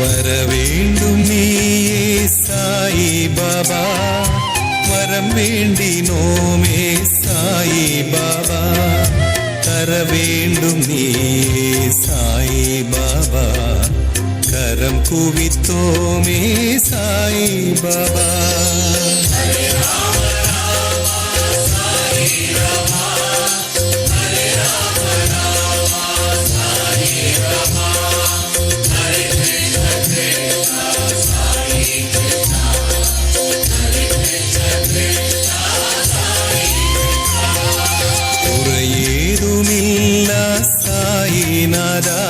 வர வேண்டும் நீயே சாயி பாபா, வரம் வேண்டினோமே சாயி பாபா, தர வேண்டும் நீயே சாயி பாபா, கரம் குவித்தோமே சாயி பாபா. குறையேதுமில்லா சாயிநாதா,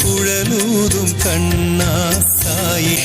குழலூதும் கண்ணா சாயி,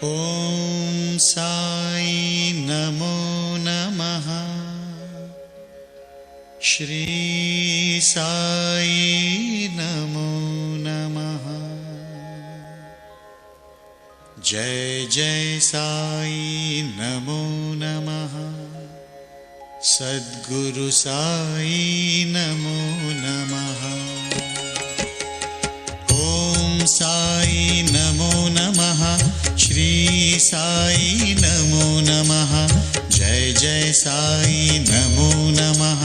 ஓம் சாய் நமோ நமः. ஸ்ரீ சாய் நமோ நமः. जय जय साई नमो नमः. सद्गुरु साई नमो नमः. ओम साई नमो नमः. श्री साई नमो नमः. जय जय साई नमो नमः.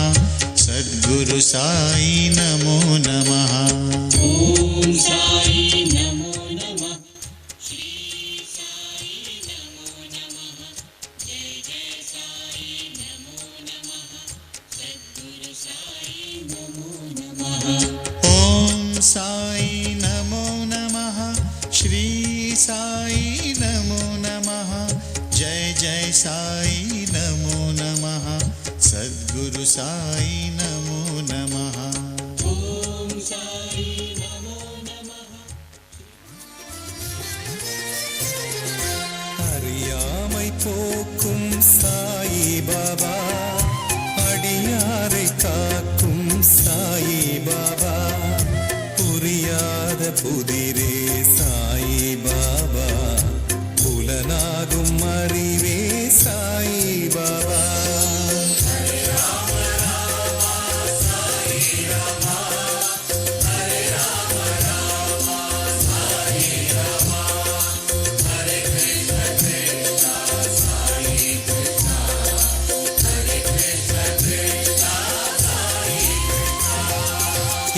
सद्गुरु साई नमो नमः. ओम साई नमो नमः. श्री साई नमो नमः. जय जय साई नमो नमः. सद्गुरु साई नमो नमः. ओम साई नमो नमः. श्री साई नमो नमः. जय जय साई नमो नमः. सद्गुरु साई नमो नमः. ओम साई नमो नमः. அறியாமை போக்கும் சாயி பாபா, அடியாரை காக்கும் சாயி பாபா, புரியாத புதிரே சாயி பாபா, புலனாகும் அறிவே சாயி பாபா.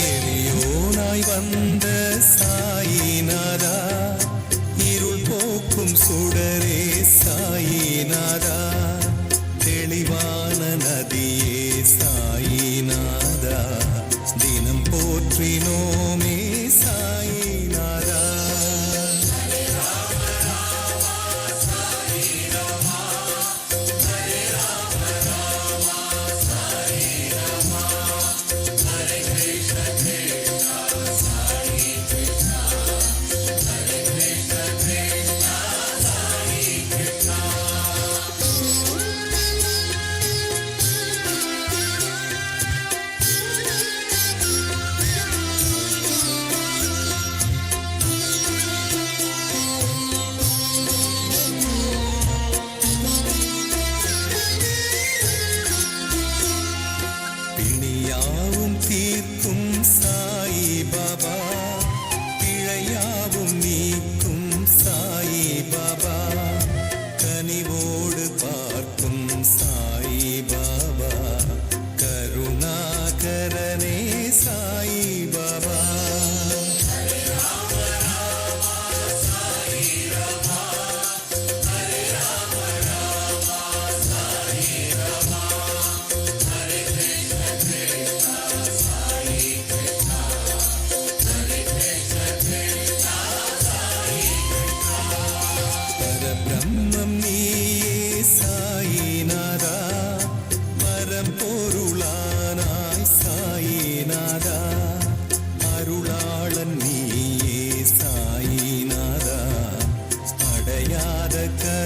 எரியோனாய் வந்த சாயிநாதா, இருள் போக்கும் சுடரே சாயி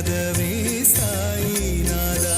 பதவே சாயிநாதா.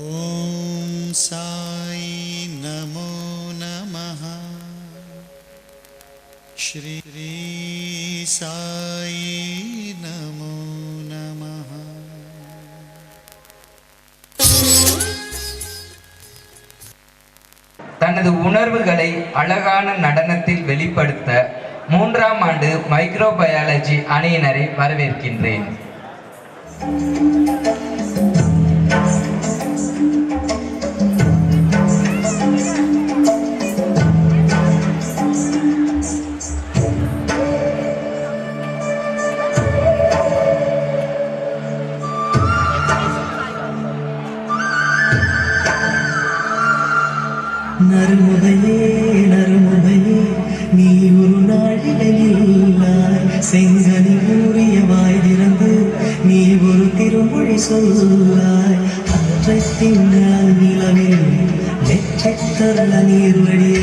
ॐ साई नमो नमः. श्री साई नमो नमः. தனது உணர்வுகளை அழகான நடனத்தில் வெளிப்படுத்த 3ஆம் ஆண்டு மைக்ரோபயாலஜி அணியினரை வரவேற்கின்றேன். நறுமுகையே நறுமுகையே நீ ஒரு நாழிகையில்லாய் செங்கனி ஊறிய வாய் திறந்து நீ ஒரு திருமொழி சொல்லாய் அற்றை திங்கள் நிலவில் நெற்றித்தருள நீர் வடிய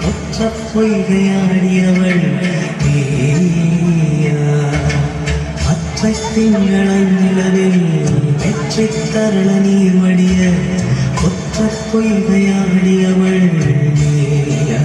கொற்ற பொய்கையாடியவள் நீயா. அற்றை திங்கள் நிலவில் நெற்றித்தருள நீர் வடிய கொற்ற பொய்கையாடியவள் நீயா.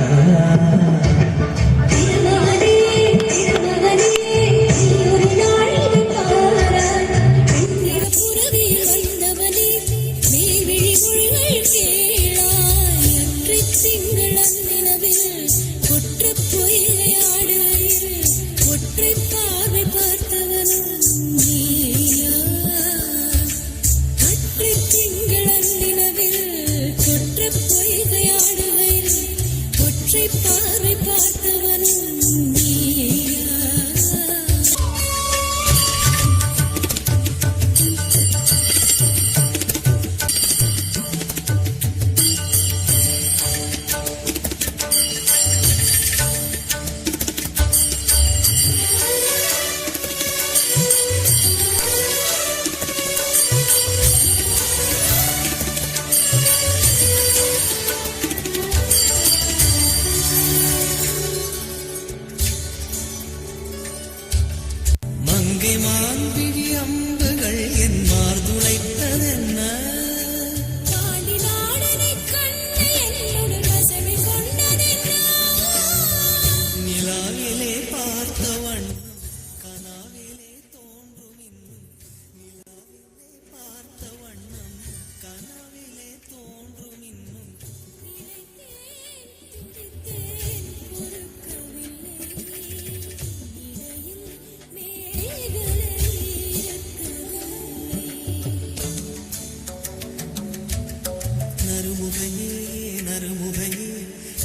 அருமுகையே நறுமுகையே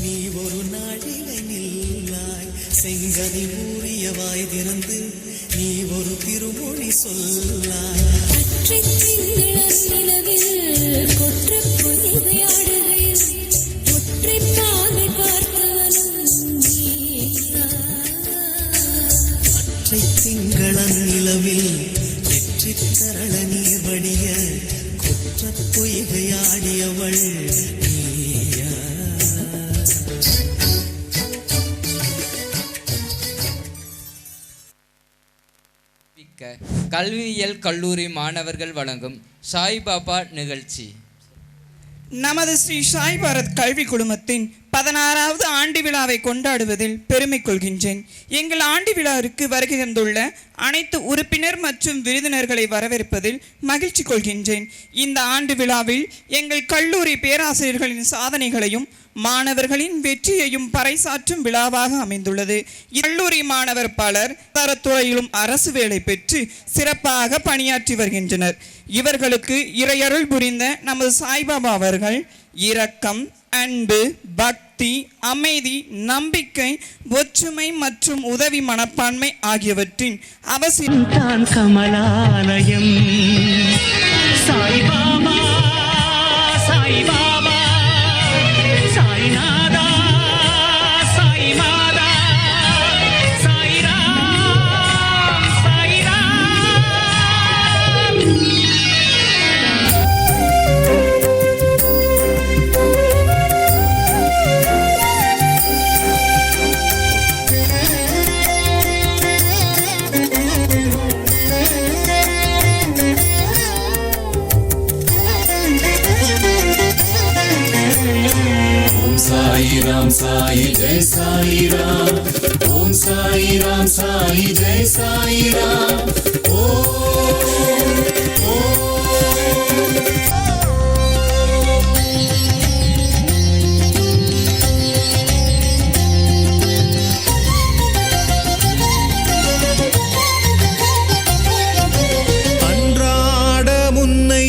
நீ ஒரு நாழிகை நில்லாய் செங்கனி ஊறிய வாய் திறந்து நீ ஒரு திருமொழி சொல்லாய் அற்றை திங்களன் நிலவில் வெற்றி தரள நீர் வடிய குற்றப் பொய்கையாடியவள் நீயா? கல்வியியல் கல்லூரி மாணவர்கள் வழங்கும் சாய்பாபா நிகழ்ச்சி. நமது ஸ்ரீ சாய் பாரத் கல்வி குழுமத்தின் 16வது ஆண்டு விழாவை கொண்டாடுவதில் பெருமை கொள்கின்றேன். எங்கள் ஆண்டு விழாவிற்கு வருகை தந்துள்ள அனைத்து உறுப்பினர் மற்றும் விருந்தினர்களை வரவேற்பதில் மகிழ்ச்சி கொள்கின்றேன். இந்த ஆண்டு விழாவில் எங்கள் கல்லூரி பேராசிரியர்களின் சாதனைகளையும் மாணவர்களின் வெற்றியையும் பறைசாற்றும் விழாவாக அமைந்துள்ளது. கல்லூரி மாணவர் பலர் தரத்துறையிலும் அரசு வேலை பெற்று சிறப்பாக பணியாற்றி வருகின்றனர். இவர்களுக்கு இறையருள் புரிந்த நமது சாய்பாபா அவர்கள் இரக்கம், அன்பு, பக்தி, அமைதி, நம்பிக்கை, ஒற்றுமை மற்றும் உதவி மனப்பான்மை ஆகியவற்றின் அவசியம் தான் கமலாலயம். சாய்பாபா சாய்பாபா சாய்நாதா சாய்மாதா சாய்ராம் சாய்ராம். साई राम साई जय साई राम ओम साई राम साई जय साई राम அன்றாட முன்னை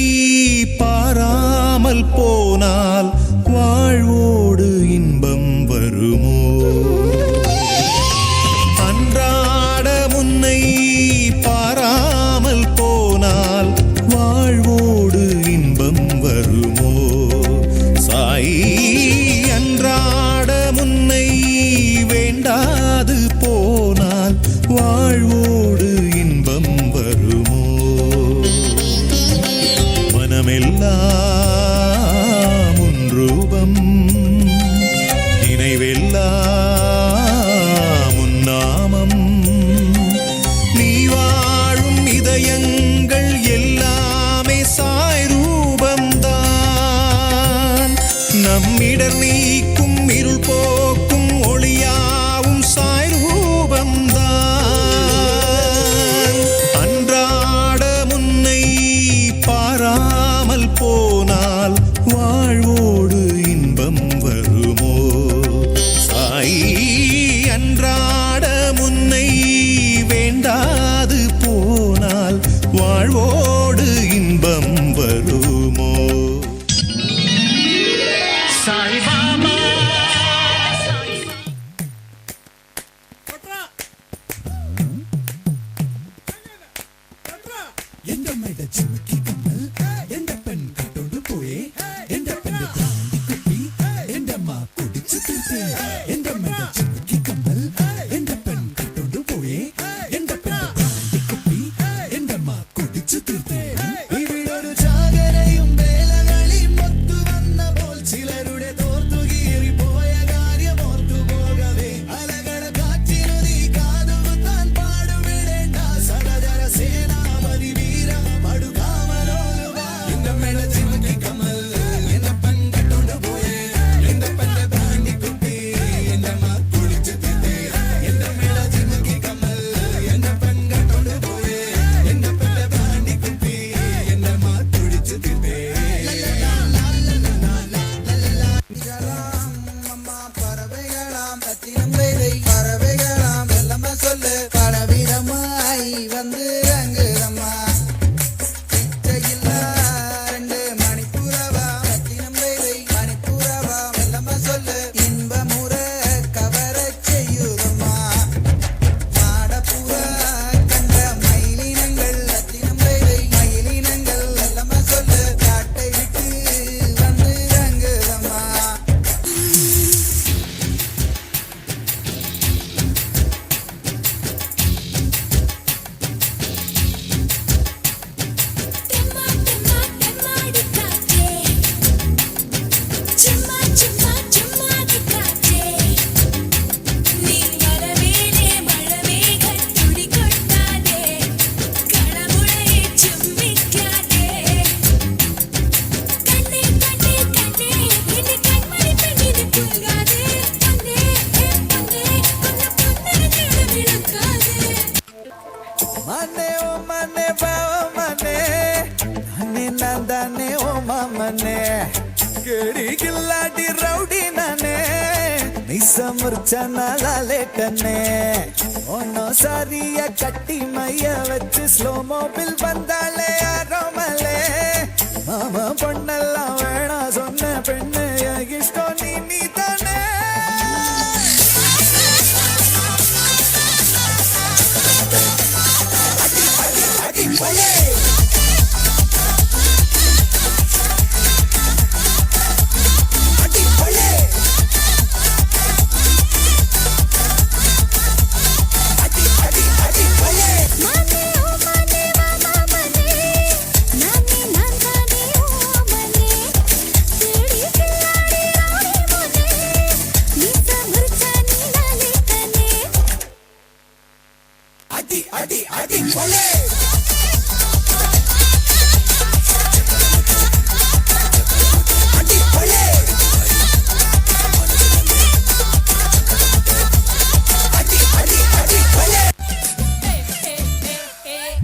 பாராமல் போனால் வாழ்வோடு இன்பம் வருமோ? அன்றாட முன்னை பாராமல் போனால் வாழ்வோடு இன்பம் வருமோ? சாய் அன்றாட முன்னை வேண்டாது போனால் வாழ்வோடு இன்பம் வருமோ? மனமெல்லாம் உன் ரூபம், நினைவெல்லாம் உன் நாமம், நீ வாழும் இதயங்கள் எல்லாமே சாய் ரூபம்தான். நம்மிடர் நீக்கும் இருள் போக்கும் ஒளியாவும் சாய் ரூபம்தான். அன்றாட முன்னை பாராமல் போனால் வாழ்வோடு இன்பம் வருமோ? சாய் அன்றாட முன்னை வேண்டாது போனால் வாழ்வோடு இன்பம் வருமோ? சாய்பாபா சும்மா சும்மாது காற்றே நீ வரவேலே மழவேக துடி கொட்டாதே கடவுளை சும்மிக்காதே கண்ணே கண்ணே கண்ணே இனி கண்மணி பெண்ணிது புல்காதே பொன்னே பொன்னே கொஞ்சம் பொன்னே விழுக்காதே மனே ஓ மனே பாவ மனே நானே நானே ஓ மாமனே கேடி கில்லாடி ரவுடி நானே நிசமுர்ச்ச நாளாலே கண்ணே ஒன்னோ சாரிய கட்டி மைய வச்சு ஸ்லோ மோபில் வந்தாலே ஆரோமலே மாமா பொண்ணெல்லாம் வேணா சொன்ன பெண்ணு இஷ்டம் நீ தானே மானே ஓ மானே மாமா மனே நானே நானே ஓ மனே தேடி கில்லாடி ராணி மனே நீச முர்ச்சா நீனாலே கனே அடி அடி அடி கொலே அடி கொலே அடி அடி அடி கொலே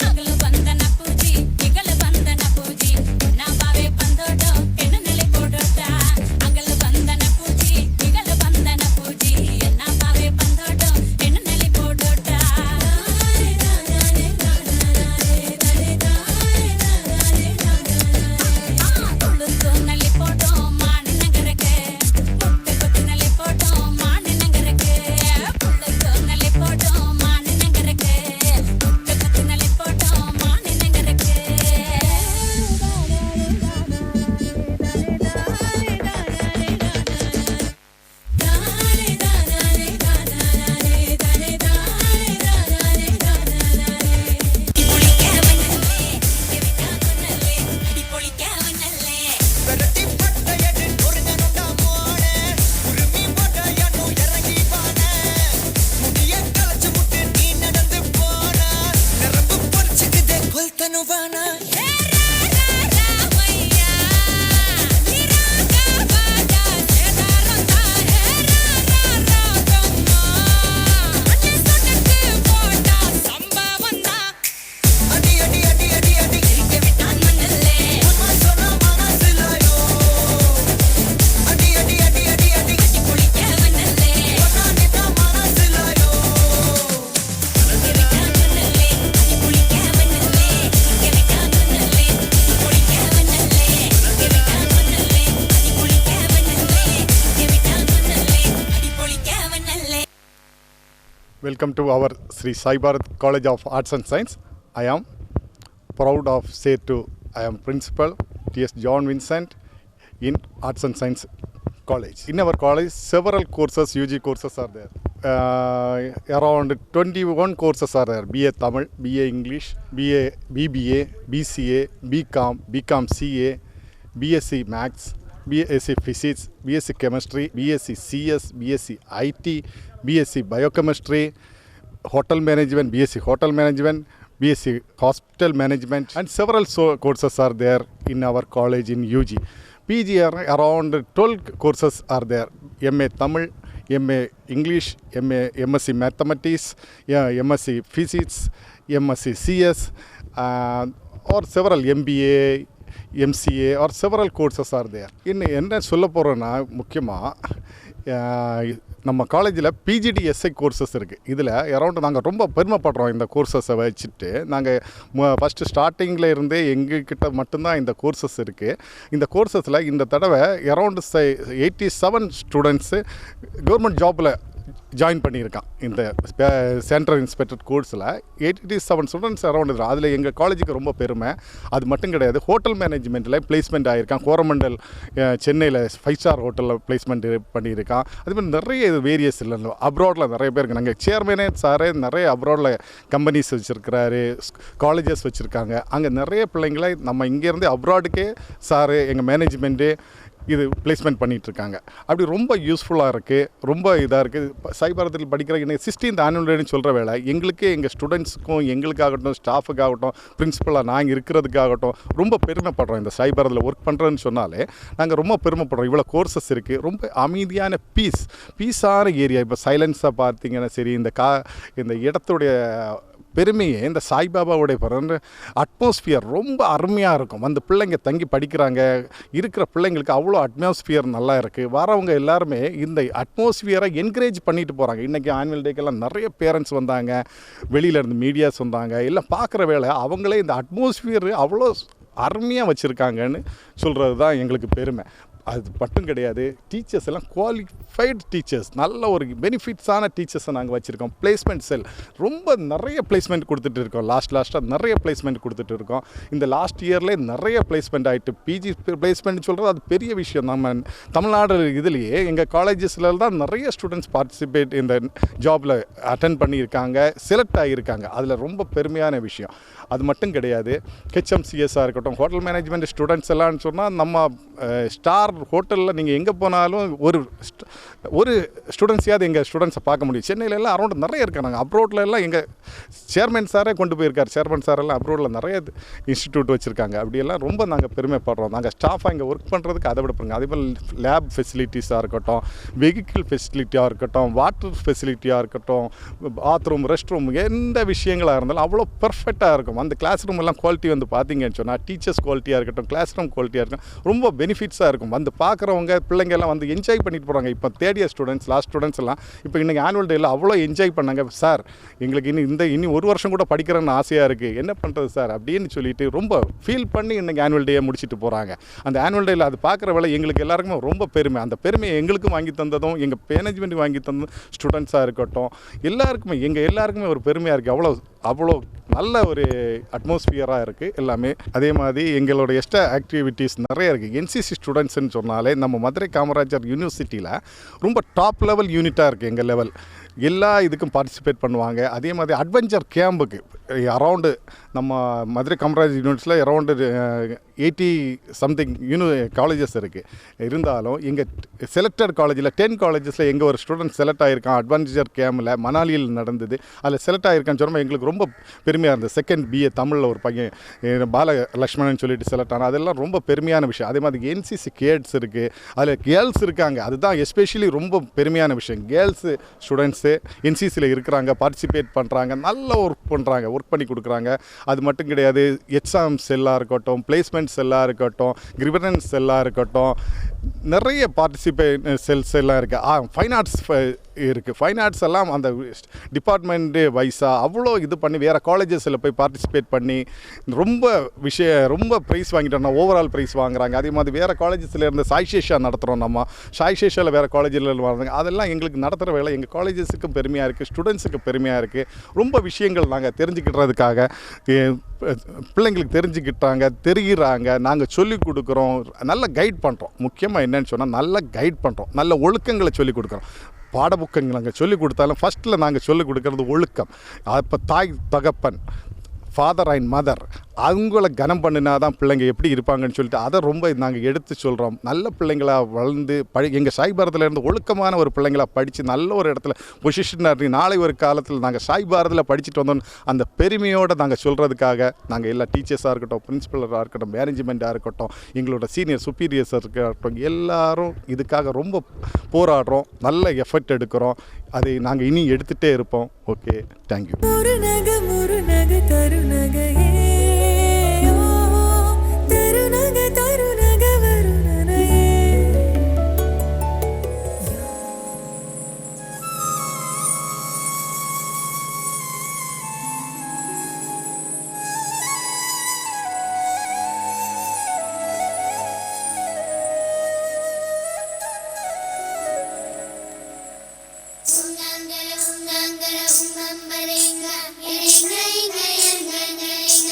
அகல வந்தன பூஜி இகல வந்தன பூஜி நான் பாவே பந்தோட என்ன நிலை போடோட்டா அகல வந்தன பூஜி இகல வந்தன பூஜி நான் பாவே பந்தோட என்ன நிலை போடோட்டா துளுக்கு நிலை போட்டோம் மாடு நகரக்கு புட்டு கொத்து நிலை போட்டோம் மாடு நகரக்கு புள்ளுக்கு நிலை போட்டோம் மாடு நகரக்கு புட்டு கொத்து நிலை போட்டோம் மாடு நகரக்கு வெரட்டி பட்டையடி ஒருங்கனுண்டா போனே உருமி போட்டயனு இறங்கி போனே முடிய கலச்சு முட்டு நீ நடந்து போனா நரம்பு பறிச்சுக்குதே கொல்தனுவானா அடி அடி அடி அடி அடி அம்மா சொன்ன மனசிலாயோ அடி அடி அடி அடி அடி சொன்னா நிதா மனசிலாயோ Welcome to our Sri Sai Bharat College of Arts and Science. I am proud of say to I am principal T.S. John Vincent in Arts and Science College. In our college, several courses, UG courses are there. Around 21 courses are there. BA Tamil, BA English, BA BBA, BCA, BCom, BCom CA, BSc Maths, BSc Physics, BSc Chemistry, BSc CS, BSc IT, BSc Biochemistry, Hotel Management, BSc Hotel Management, BSc Hospital Management, and several courses are there in our college in UG. PG around 12 courses are there. MA Tamil, MA English, MSc Mathematics, MSc Physics, MSc CS, or several MBA, MCA or several courses are there. என்ன சொல்ல போகிறோன்னா முக்கியமாக நம்ம காலேஜில் பிஜிடிஎஸ்ஐ courses இருக்குது. இதில் around நாங்கள் ரொம்ப பெருமைப்படுறோம் இந்த கோர்சஸை வச்சுட்டு. நாங்கள் ஃபஸ்ட்டு ஸ்டார்டிங்கில் இருந்தே எங்ககிட்ட மட்டும்தான் இந்த கோர்சஸ் இருக்குது. இந்த கோர்சஸில் இந்த தடவை அரௌண்ட் 87 ஸ்டூடெண்ட்ஸு கவர்மெண்ட் ஜாப்பில் ஜாயின் பண்ணியிருக்கான். இந்த சென்ட்ரல் இன்ஸ்பெக்டர் கோர்ஸில் 87 ஸ்டூடெண்ட்ஸ் அரௌண்ட் இருக்குது. அதில் எங்கள் காலேஜுக்கு ரொம்ப பெருமை. அது மட்டும் கிடையாது, ஹோட்டல் மேனேஜ்மெண்ட்டில் பிளேஸ்மெண்ட் ஆகியிருக்கான். கோரமண்டல் சென்னையில் 5 ஸ்டார் ஹோட்டலில் பிளேஸ்மெண்ட் பண்ணியிருக்கான். அதுமாதிரி நிறைய வேரியஸ் இல்லை, அப்ராடில் நிறைய பேர் இருக்குது. நாங்கள் சேர்மனே சாரே நிறைய அப்ராடில் கம்பெனிஸ் வச்சுருக்கிறாரு, காலேஜஸ் வச்சுருக்காங்க. அங்கே நிறைய பிள்ளைங்களை நம்ம இங்கேருந்து அப்ராடுக்கே சாரு எங்கள் மேனேஜ்மெண்ட்டு இது பிளேஸ்மெண்ட் பண்ணிகிட்ருக்காங்க. அப்படி ரொம்ப யூஸ்ஃபுல்லாக இருக்குது, ரொம்ப இதாக இருக்குது. சாய் பாரத்தில் படிக்கிற இன்னைக்கு 16th ஆனுவல் டேன்னு சொல்கிற வேலை எங்களுக்கே எங்கள் ஸ்டூடெண்ட்ஸுக்கும் எங்களுக்காகட்டும் ஸ்டாஃபுக்காகட்டும் பிரின்சிபலாக நாங்கள் இருக்கிறதுக்காகட்டும் ரொம்ப பெருமைப்படுறோம். இந்த சாய் பாரத்தில் ஒர்க் பண்ணுறோன்னு சொன்னாலே நாங்கள் ரொம்ப பெருமைப்படுறோம். இவ்வளோ கோர்சஸ் இருக்குது, ரொம்ப அமைதியான பீஸான ஏரியா. இப்போ சைலன்ஸாக பார்த்தீங்கன்னா சரி, இந்த இடத்துடைய பெருமையே இந்த சாய்பாபாவுடைய பிறந்த அட்மாஸ்பியர் ரொம்ப அருமையாக இருக்கும். அந்த பிள்ளைங்க தங்கி படிக்கிறாங்க, இருக்கிற பிள்ளைங்களுக்கு அவ்வளோ அட்மாஸ்பியர் நல்லா இருக்குது. வரவங்க எல்லாருமே இந்த அட்மாஸ்பியரை என்கரேஜ் பண்ணிட்டு போகிறாங்க. இன்றைக்கி ஆனுவல் டேக்கெல்லாம் நிறைய பேரண்ட்ஸ் வந்தாங்க, வெளியிலேருந்து மீடியாஸ் வந்தாங்க, எல்லாம் பார்க்குற வேலை அவங்களே இந்த அட்மாஸ்பியர் அவ்வளோ அருமையாக வச்சுருக்காங்கன்னு சொல்கிறது தான் எங்களுக்கு பெருமை. அது மட்டும் கிடையாது, டீச்சர்ஸ் எல்லாம் குவாலிஃபைடு டீச்சர்ஸ், நல்ல ஒரு பெனிஃபிட்ஸான டீச்சர்ஸை நாங்கள் வச்சுருக்கோம். பிளேஸ்மெண்ட் செல் ரொம்ப நிறைய பிளேஸ்மெண்ட் கொடுத்துட்டு இருக்கோம். லாஸ்ட்டாக நிறைய பிளேஸ்மெண்ட் கொடுத்துட்டு இருக்கோம். இந்த லாஸ்ட் இயர்லேயே நிறைய பிளேஸ்மெண்ட் ஆகிட்டு. பிஜி பிளேஸ்மெண்ட் சொல்கிறது அது பெரிய விஷயம். நம்ம தமிழ்நாடு இதுலேயே எங்கள் காலேஜஸில் தான் நிறைய ஸ்டூடெண்ட்ஸ் பார்ட்டிசிபேட் இந்த ஜாபில் அட்டென்ட் பண்ணியிருக்காங்க, செலக்ட் ஆகியிருக்காங்க. அதில் ரொம்ப பெருமையான விஷயம். அது மட்டும் கிடையாது, ஹெச்எம்சிஎஸ்ஸாக இருக்கட்டும், ஹோட்டல் மேனேஜ்மெண்ட் ஸ்டூடெண்ட்ஸ் எல்லாம்னு சொன்னால் நம்ம ஸ்டார் ஹோட்டலில் நீங்கள் எங்கே போனாலும் ஒரு ஸ்டூடெண்ட்ஸையாவது எங்கள் ஸ்டூடெண்ட்ஸை பார்க்க முடியும். சென்னையில் எல்லாம் அரௌண்ட் நிறைய இருக்காங்க. அப்ரோடில் எல்லாம் எங்கள் சேர்மன் சாரே கொண்டு போயிருக்கார். சேர்மன் சார் எல்லாம் அப்ரோடில் நிறைய இன்ஸ்டிடியூட் வச்சுருக்காங்க. அப்படியெல்லாம் ரொம்ப நாங்கள் பெருமைப்படுறோம். நாங்கள் ஸ்டாஃபாக இங்கே ஒர்க் பண்ணுறதுக்கு அதை விட பண்ணுங்க. அதே போல் லேப் ஃபெசிலிட்டிஸாக இருக்கட்டும், வெஹிக்கிள் ஃபெசிலிட்டியாக இருக்கட்டும், வாட்டர் ஃபெசிலிட்டியாக இருக்கட்டும், பாத்ரூம், ரெஸ்ட் ரூம், எந்த விஷயங்களாக இருந்தாலும் அவ்வளோ பெர்ஃபெக்டாக இருக்கும். அந்த கிளாஸ் ரூம் எல்லாம் குவாலிட்டி வந்து பார்த்தீங்கன்னு சொன்னால் டீச்சர்ஸ் குவாலிட்டியாக இருக்கட்டும், கிளாஸ் ரூம் குவாலிட்டியாக இருக்கும், ரொம்ப பெனிஃபிட்ஸாக இருக்கும். வந்து பார்க்குறவங்க பிள்ளைங்க எல்லாம் வந்து என்ஜாய் பண்ணிட்டு போகிறாங்க. இப்போ third year students, last students எல்லாம் இப்போ இன்றைக்கி ஆனுவல் டேயில் அவ்வளோ என்ஜாய் பண்ணாங்க. சார் எங்களுக்கு இனி ஒரு வருஷம் கூட படிக்கிறேன்னு ஆசையாக இருக்குது, என்ன பண்ணுறது சார் அப்படின்னு சொல்லிட்டு ரொம்ப ஃபீல் பண்ணி இன்றைக்கி ஆனுவல் டேயை முடிச்சுட்டு போகிறாங்க. அந்த ஆனுவல் டேயில் அது பார்க்குற வேலை எங்களுக்கு எல்லாருக்குமே ரொம்ப பெருமை. அந்த பெருமையை எங்களுக்கும் வாங்கி தந்ததும் எங்கள் மேனேஜ்மெண்ட் வாங்கி தந்ததும் ஸ்டூடெண்ட்ஸாக இருக்கட்டும், எல்லாருக்குமே ஒரு பெருமையாக இருக்குது. அவ்வளோ நல்ல ஒரு அட்மாஸ்பியராக இருக்குது எல்லாமே. அதே மாதிரி எங்களோட எக்ஸ்ட்ரா ஆக்டிவிட்டீஸ் நிறைய இருக்குது. என்சிசி ஸ்டூடெண்ட்ஸ்ன்னு சொன்னாலே நம்ம மதுரை காமராஜர் யூனிவர்சிட்டியில் ரொம்ப டாப் லெவல் யூனிட்டாக இருக்குது எங்கள் லெவல். எல்லா இதுக்கும் பார்ட்டிசிபேட் பண்ணுவாங்க. அதே மாதிரி அட்வென்ச்சர் கேம்புக்கு அரவுண்டு நம்ம மதுரை காமராஜ் யூனிவர்சிட்டியில் அரவுண்டு 80 சம்திங் காலேஜஸ் இருக்குது. இருந்தாலும் எங்கள் செலக்டட் காலேஜில் 10 காலேஜஸில் எங்கள் ஒரு ஸ்டூடெண்ட் செலக்ட் ஆகியிருக்கான். அட்வென்ச்சர் கேம்பில் மணாலியில் நடந்தது. அதில் செலக்ட் ஆகியிருக்கான்னு சொன்னால் எங்களுக்கு ரொம்ப பெருமையாக இருந்தது. செகண்ட் BA தமிழில் ஒரு பையன் பாலலக்ஷ்மணன் சொல்லிட்டு செலக்ட் ஆனால் அதெல்லாம் ரொம்ப பெருமையான விஷயம். அதே மாதிரி என்சிசி கேட்ஸ் இருக்குது, அதில் கேர்ள்ஸ் இருக்காங்க. அதுதான் எஸ்பெஷலி ரொம்ப பெருமையான விஷயம். கேர்ள்ஸு ஸ்டூடெண்ட்ஸு என்சிசியில் இருக்கிறாங்க, பார்ட்டிசிபேட் பண்ணுறாங்க, நல்ல ஒர்க் பண்ணி கொடுக்குறாங்க. அது மட்டும் கிடையாது, எக்ஸாம் செல்லாக இருக்கட்டும், பிளேஸ்மெண்ட் செல்லாக இருக்கட்டும், கிரிவரன்ஸ் செல்லாக இருக்கட்டும், நிறைய பார்ட்டிசிபேட் செல்ஸ் எல்லாம் இருக்குது. ஃபைன் ஆர்ட்ஸ் இருக்குது. ஃபைன் ஆர்ட்ஸ் எல்லாம் அந்த டிபார்ட்மெண்ட்டு வைஸாக அவ்வளோ இது பண்ணி வேறு காலேஜஸில் போய் பார்ட்டிசிபேட் பண்ணி ரொம்ப ப்ரைஸ் வாங்கிட்டோம்னா ஓவரால் ப்ரைஸ் வாங்குறாங்க. அதே மாதிரி வேறு காலேஜஸில் இருந்து சாய்சேஷா நடத்துகிறோம். நம்ம சாய்சேஷாவில் வேறு காலேஜில் வராங்க. அதெல்லாம் எங்களுக்கு நடத்துகிற வேலை எங்கள் காலேஜஸுக்கும் பெருமையாக இருக்குது, ஸ்டூடெண்ட்ஸுக்கு பெருமையாக இருக்குது. ரொம்ப விஷயங்கள் நாங்கள் தெரிஞ்சுக்கிட்டதுக்காக பிள்ளைங்களுக்கு தெரிகிறாங்க, நாங்கள் சொல்லிக் கொடுக்குறோம், நல்ல கைட் பண்ணுறோம். முக்கியமாக என்னன்னு சொன்னால் நல்ல கைட் பண்ணுறோம், நல்ல ஒழுக்கங்களை சொல்லிக் கொடுக்குறோம். பாட புக்கங்கள் நாங்கள் சொல்லிக் கொடுத்தாலும் ஃபஸ்ட்டில் நாங்கள் சொல்லிக் கொடுக்குறது ஒழுக்கம். அப்போ தாய் தகப்பன், ஃபாதர் அண்ட் மதர், அவங்கள கனம் பண்ணினா தான் பிள்ளைங்க எப்படி இருப்பாங்கன்னு சொல்லிட்டு அதை ரொம்ப நாங்கள் எடுத்து சொல்கிறோம். நல்ல பிள்ளைங்களாக வளர்ந்து எங்கள் சாய் பாரத்தில் இருந்து ஒழுக்கமான ஒரு பிள்ளைங்களாக படித்து நல்ல ஒரு இடத்துல பொசிஷனாக இருந்து நாளை ஒரு காலத்தில் நாங்கள் சாய் பாரத்தில் படிச்சுட்டு வந்தோம் அந்த பெருமையோடு நாங்கள் சொல்கிறதுக்காக நாங்கள் எல்லா டீச்சர்ஸாக இருக்கட்டும், பிரின்சிபலாக இருக்கட்டும், மேனேஜ்மெண்ட்டாக இருக்கட்டும், எங்களோட சீனியர் சுப்பீரியர்ஸாக இருக்கட்டும், எல்லாரும் இதுக்காக ரொம்ப போராடுறோம், நல்ல எஃபர்ட் எடுக்கிறோம். அதை நாங்கள் இனி எடுத்துகிட்டே இருப்போம். Okay, thank you. Unga, unga, unga, unga, unga, unga, unga, unga, unga, unga,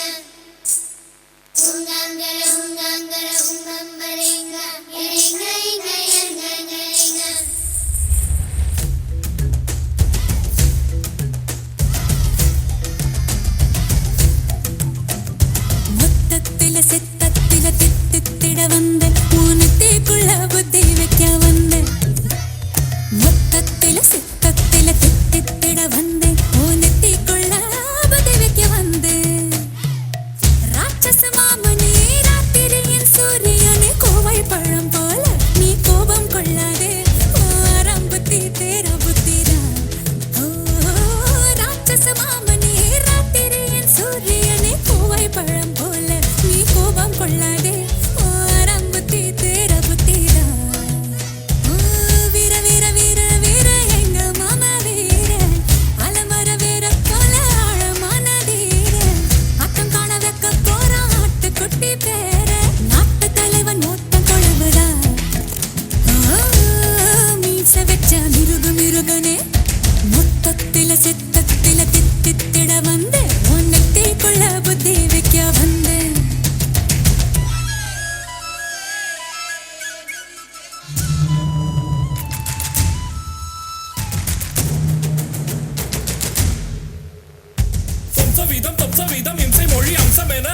வம்சவீதம் இம்சை மொழி அம்சமென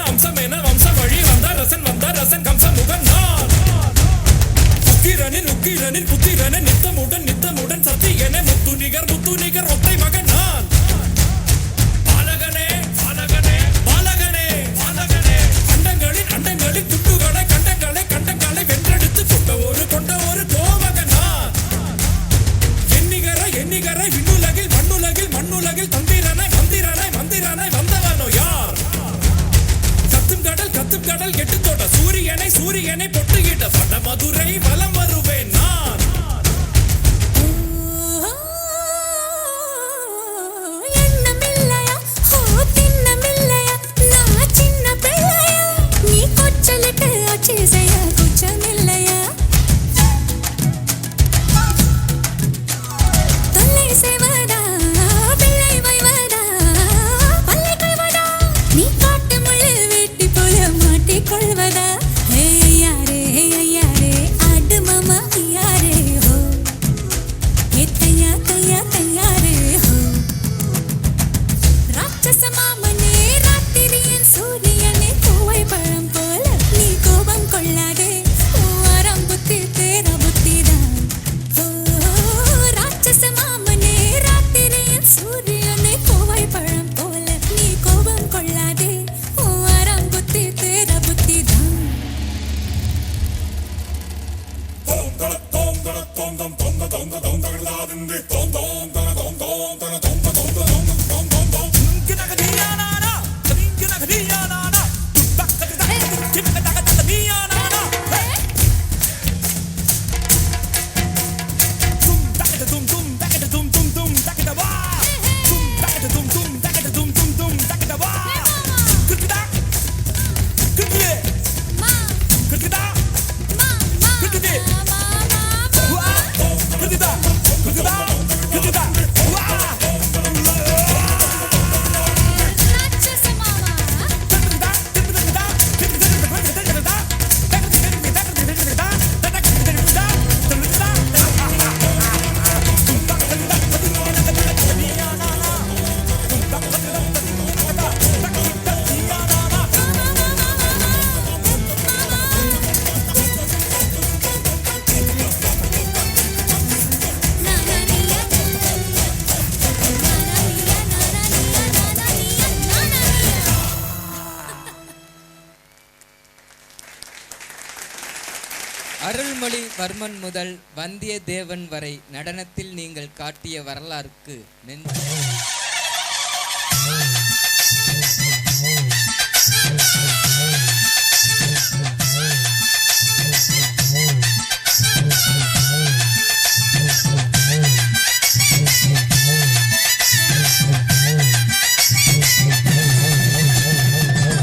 வம்ச வழி வந்த ரசன் கம்ச முகன் நான் உக்கிரனின் புத்திரனே நித்தமுடன் சத்தியனே முத்து நிகர் ஒத்தை மகன் நான் பாலகனே அண்டங்களின் துட்டுகளை கண்டங்களை வென்றெடுத்து கொண்ட ஒரு கோமகன் நான் எண்ணிகரை விண்ணுலகில் மண்ணுலகில் மந்திரனை வந்தவனோ யார் கத்தும் கடல் கெட்டு தோட்ட சூரியனை பொட்டுகிட்ட பட மதுரை வலம் வருவேன் நான் எண்ணமில்லையா திண்ணமில்லையா நான் சின்ன பிள்ளையா நீ கொச்சலிட்டு ஆட்சி செய்ய குச்சமில்லையா தொல்லை செய்வதா பிள்ளை வைவதா பல்லை கொள்வதா நீ காட்டு முள்ளு வெட்டி போல மாட்டிக்கொள்வதா ஐயாரே ஆடு மாமா ஐயாரே ஹோ தையாரே ஹோ ராட்சச மாமனே ராத்திரியின் சூரியனே கோவை பழம் போல நீ கோபம் கொள்ளாதே வாரம் புத்தி தேர புத்திதான் ராட்சச மாமனே ராத்திரியின் சூரியனே கோவை பழம் போல நீ கோபம் கொள்ளாதே வாரம் புத்தி தேர புத்திதான் அருள்மொழிவர்மன் முதல் வந்தியத்தேவன் வரை நடனத்தில் நீங்கள் காட்டிய வரலாறுக்கு நன்றி.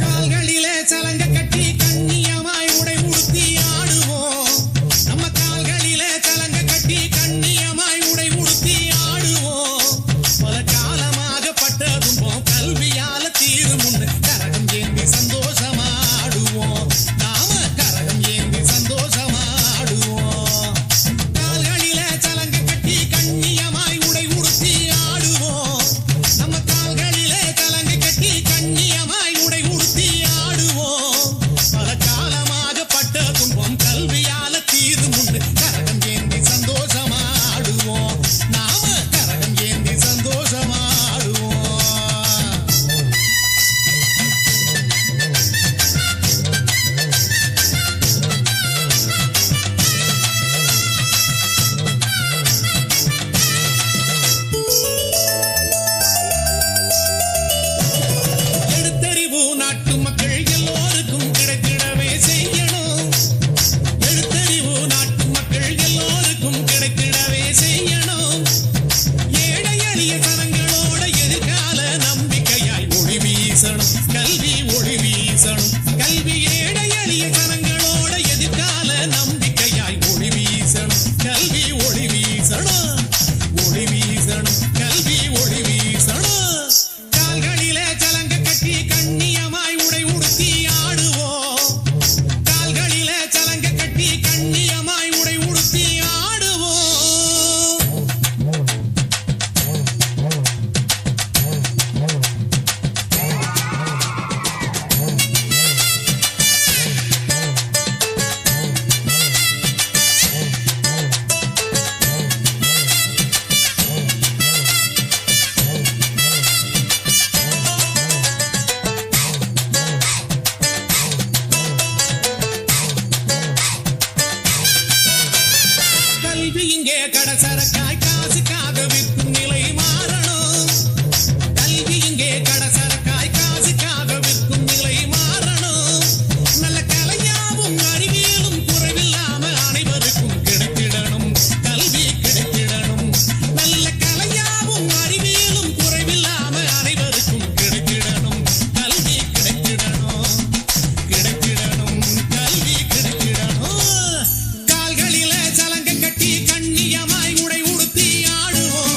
கால்களிலே சலங்க கட்டி கண்ணியமாய் உடை உடுத்தி ஆடுவோம். நம்ம கால்களிலே சலங்க கட்டி கண்ணியமாய் உடை உடுத்தி ஆடுவோம். பல காலம் கல்வி இங்கே கடசரக்காய் காசுக்காக விற்கும் நிலை மாறணும். கல்வி இங்கே கடசரக்காய் காசுக்காக விற்கும் நிலை மாறணும். நல்ல கலைஞாவும் அறிவியலும் குறைவில்லாம அனைவருக்கும் கிடைத்திடணும். கல்வி கிடைத்திடணும். நல்ல கலைஞாவும் அறிவியலும் குறைவில்லாம அனைவருக்கும் கிடைத்திடணும். கல்வி கிடைத்திடணும். கிடைத்திடணும். கல்வி கிடைத்திடணும். கால்களில சலங்க கட்டி கண்ணியமாய் உடை உடுத்தி ஆடுவோம்.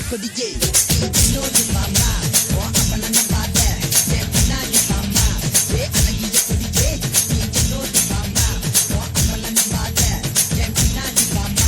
கொடியே இன்னொரு மாமா ஓ அப்பன நம்பாத என் பின்னாடி மாமா ஏ அழகிய கொடியே நீ இன்னொரு மாமா ஓ அப்பன நம்பாத என் பின்னாடி மாமா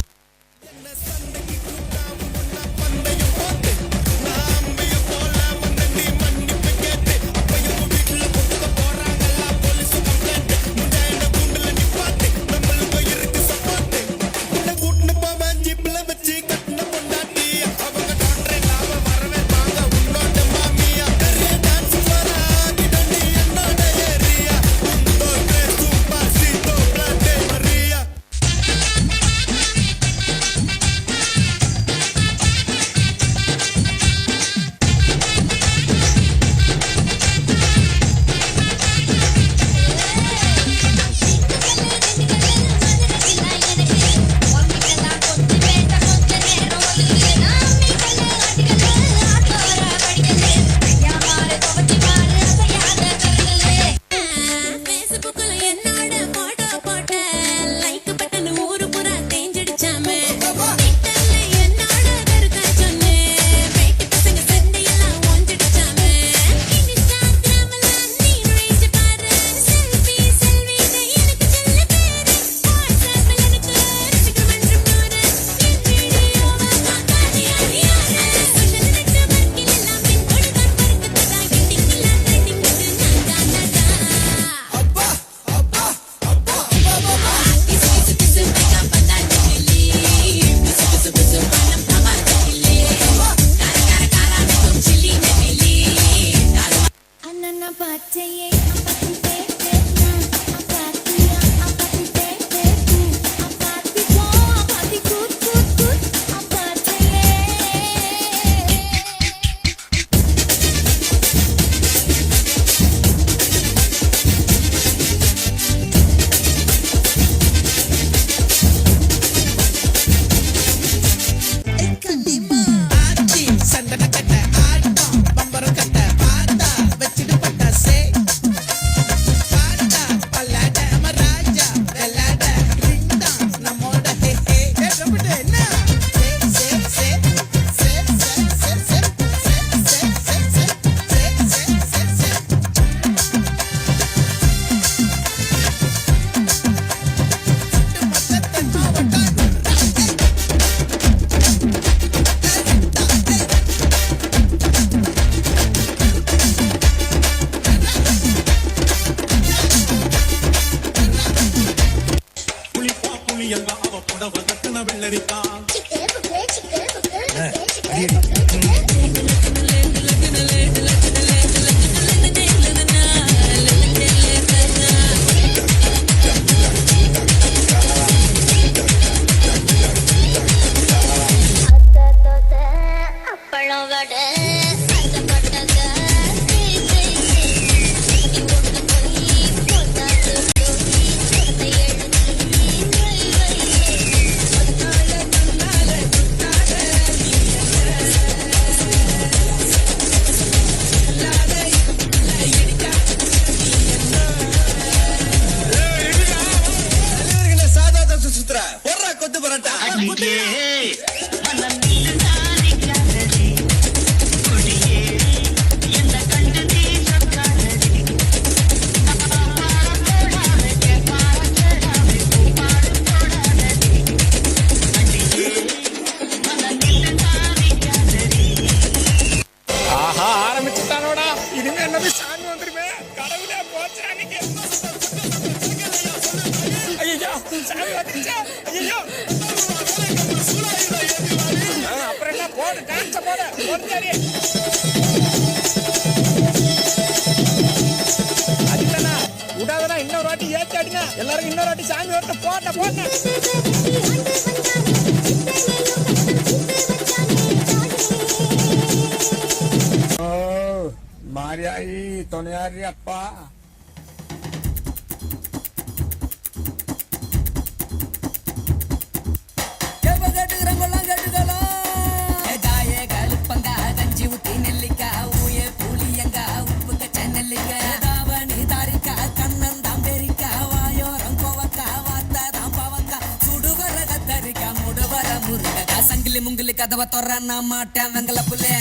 முங்குல கதவை தொற நான் மாட்டேன் வெங்கல புள்ளே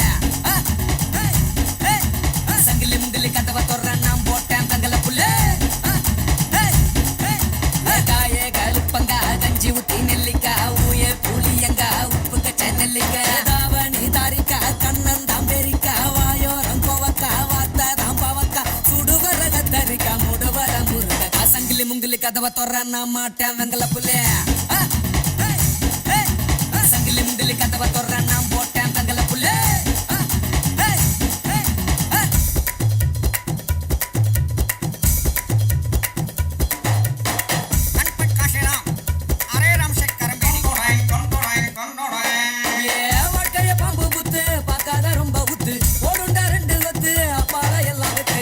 சங்கிலி முங்கிலி கதவை தொற நான் போட்டேன் வெங்கல புள்ளே காயே கழுப்பங்க கஞ்சி ஊத்தி நெல்லிக்கா ஊய புளியங்க உப்பு கச்ச நெல்லிக்கா தாவணி தாரிக்கா கண்ணன் தாம்பேரிக்கா வாயோரம் கோவக்கா வாத்த தாம்பாவக்கா சுடுவர கத்தரிக்கா முடுவர முருகக்கா சங்கிலி முங்கிலி கதவை தொற நான் மாட்டேன் வெங்கல புள்ளே சங்கிலி முங்கிலி கதவை தொற நான் போட்டேன் வெங்கல புள்ளே வாழ்க்கைய பாம்பு புத்து பார்க்காத ரொம்ப புத்து ஓடுண்டா ரெண்டு கொத்து அப்பால எல்லாம் வித்து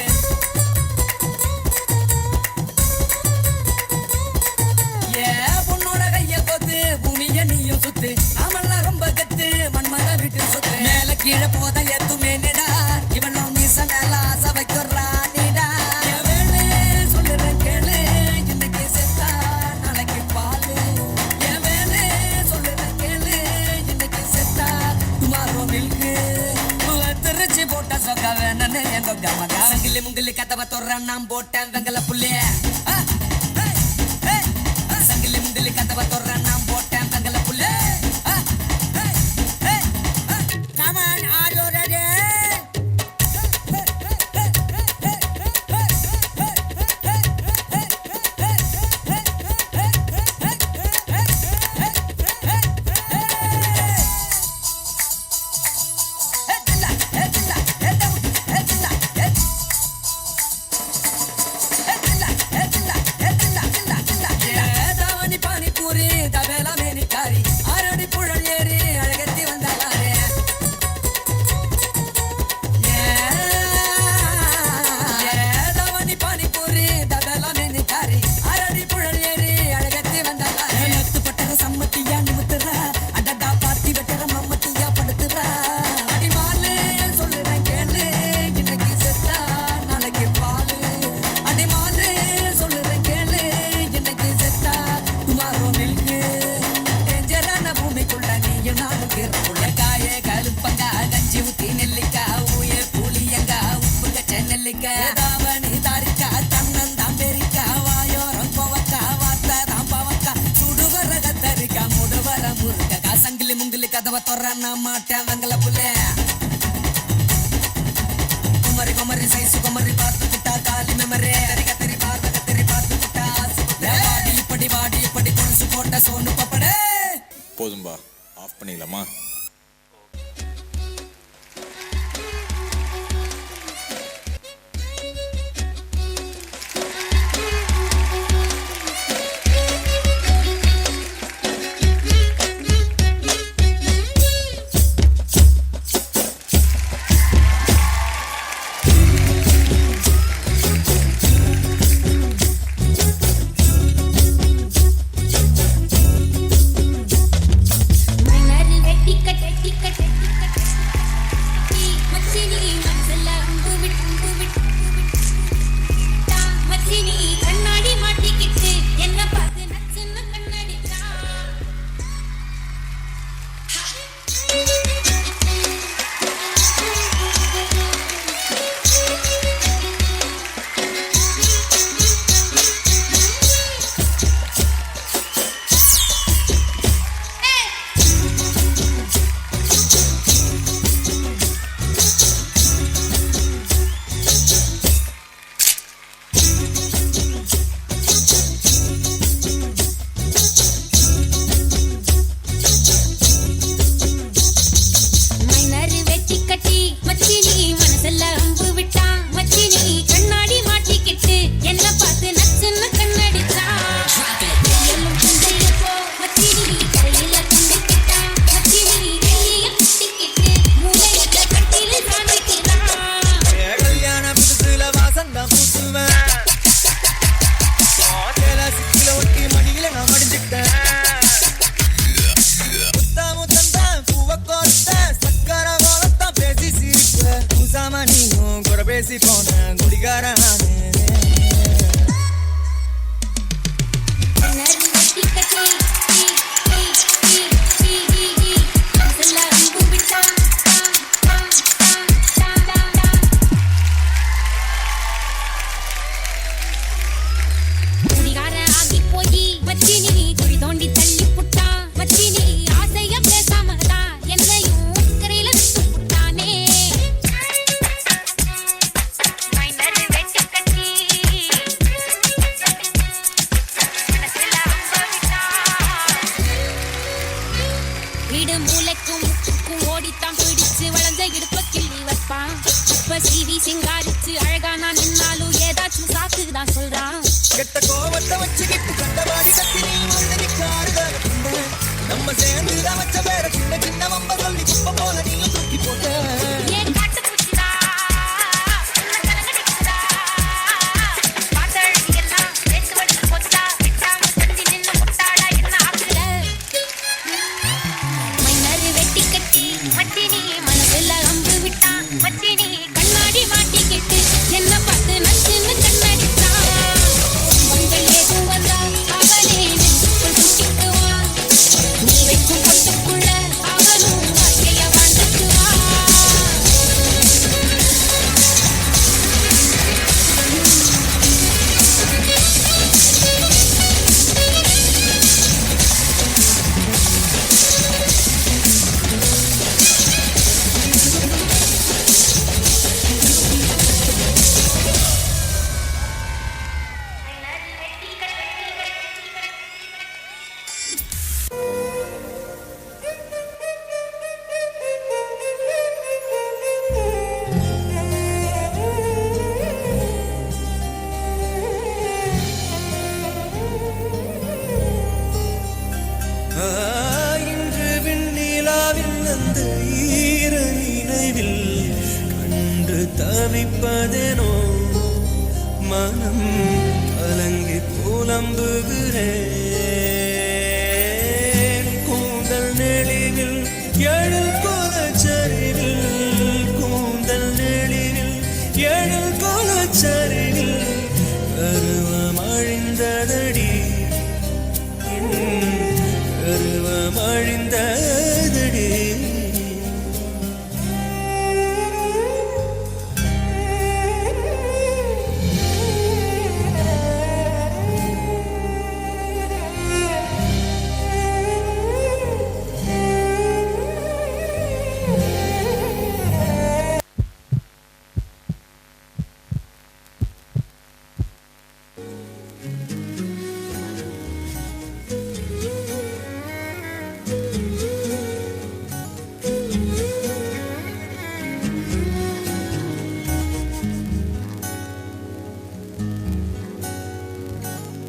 பொண்ணோட கைய கொத்து பூமிய நீயும் சுத்து நாமெல்லாம் ரொம்ப கத்து மண்மத விட்டு சுத்து மேல கீழே போத எத்துமே நிடா இவனும் மீச மேல ஆசை வைக்கிறா நீடா சொல்லுறேன் கேளு இன்னைக்கு செத்தா நாளைக்கு பாலு என் வேலை சொல்லுறேன் கேளு இன்னைக்கு செத்தா துமாரோ மில்கு திருச்சி போட்ட சொக்க வேணுன்னு எங்க மகா சங்கிலி முங்கிலி கதவை தொற நான் போட்டேன் வெங்கல புள்ளே சங்கிலி முங்கிலி கதவை தொற நான் போட்டேன் வெங்கல புள்ளே Come on, are you ready? தாவணி பானிபூரி தவேலா மேனிக்காரி ஆரடி புழல் ஏறி அழகத்தி வந்தாலே தாவணி பானிபூரி தவேலா மேனிக்காரி ஆரடி புழல் ஏறி அழகத்தி வந்தாலே நெத்து பட்டற சம்மத்தியா நிமித்துறா அடடா பாத்தி வெட்டற மம்மத்தியா படுத்துறா அடிமாலே சொல்லுறேன் கேளு இன்னைக்கு செத்தா நாளைக்கு பாலு அடிமாலே சொல்லுறேன் கேளு இன்னைக்கு செத்தா துமாரோ மில்கு டேஞ்சரான பூமிக்குள்ள நீயும் நானும் கீரப்புள்ள காயே கழுப்பங்க கஞ்சி ஊத்தி நெல்லிக்கா ஊய புளியங்க உப்பு கச்ச நெல்லிக்கா தாவணி தாரிக்கா கண்ணன் தாம்பேரிக்கா வாயோரம் கோவக்கா வாத்த தாம்பாவக்கா சுடுவர கத்தரிக்கா முடுவர முருகக்கா சங்கிலி முங்கிலி கதவை தொற நான் மாட்டேன் வெங்கல புள்ளே குமரி குமரி சைசு குமரி பார்த்து குட்டா காலி மெமரே கத்தரி பார்த்து கத்தரி பார்த்து குட்டா வாடி இப்படி கொலுசு போட்ட சோனு பப்படே போதும்பா ஆஃப் பண்ணிடலாமா மணல் வெட்டிக்க பேசி போன குடிகாரன் நரி வெட்டி கட்டி நிப்பான். இப்ப சீவி சிங்காரிச்சு அழகா நான் நின்னாலும் ஏதாச்சும் சாக்குதான் சொல்றான். கெட்ட கோவத்தை வச்சுக்கிட்டு கண்டவாடி கட்டி நீ வந்து நிக்காருதான் நம்ம சேர்ந்து வச்ச வேற சின்ன சின்ன வம்ப சொல்லி குப்பை போல நீயும் தூக்கி போட்ட. ஏன் காட்டு பூச்சிடா, உன்னை கலங்கடிக்குதா. பார்த்தழகி எல்லாம் சேர்த்து வச்சு போச்சா, விட்டாம தந்தி நின்னு முட்டாளா என்ன ஆக்குற. மைனரு வெட்டி கட்டி மச்சினி மனசுல அம்பு விட்டான். மச்சினி கண்ணாடி மாட்டிக்கிட்டு என்ன பார்த்து நச்சுன்னு கண்ணடிச்சான். மங்கள் ஏதும் வந்தா அவனே நெஞ்சுக்குள் சுட்டிக்குவான். நீ வைக்கும் பொட்டுக்குள்ள அவனும் வாழ்க்கைய வாழ்ந்துக்குவான். இன்று விண்ணிலாவில் அந்த ஈர நினைவில் கண்டு தவிப்பதேனோ மனம் கலங்கி புலம்புகிறேன். கூந்தல் நெளிவில் எழில் கோலச்சரிவில், கூந்தல் நெளிவில் எழில் கோலச்சரிவில் கருவம் அழிந்ததடி, கருவம் அழிந்ததடி.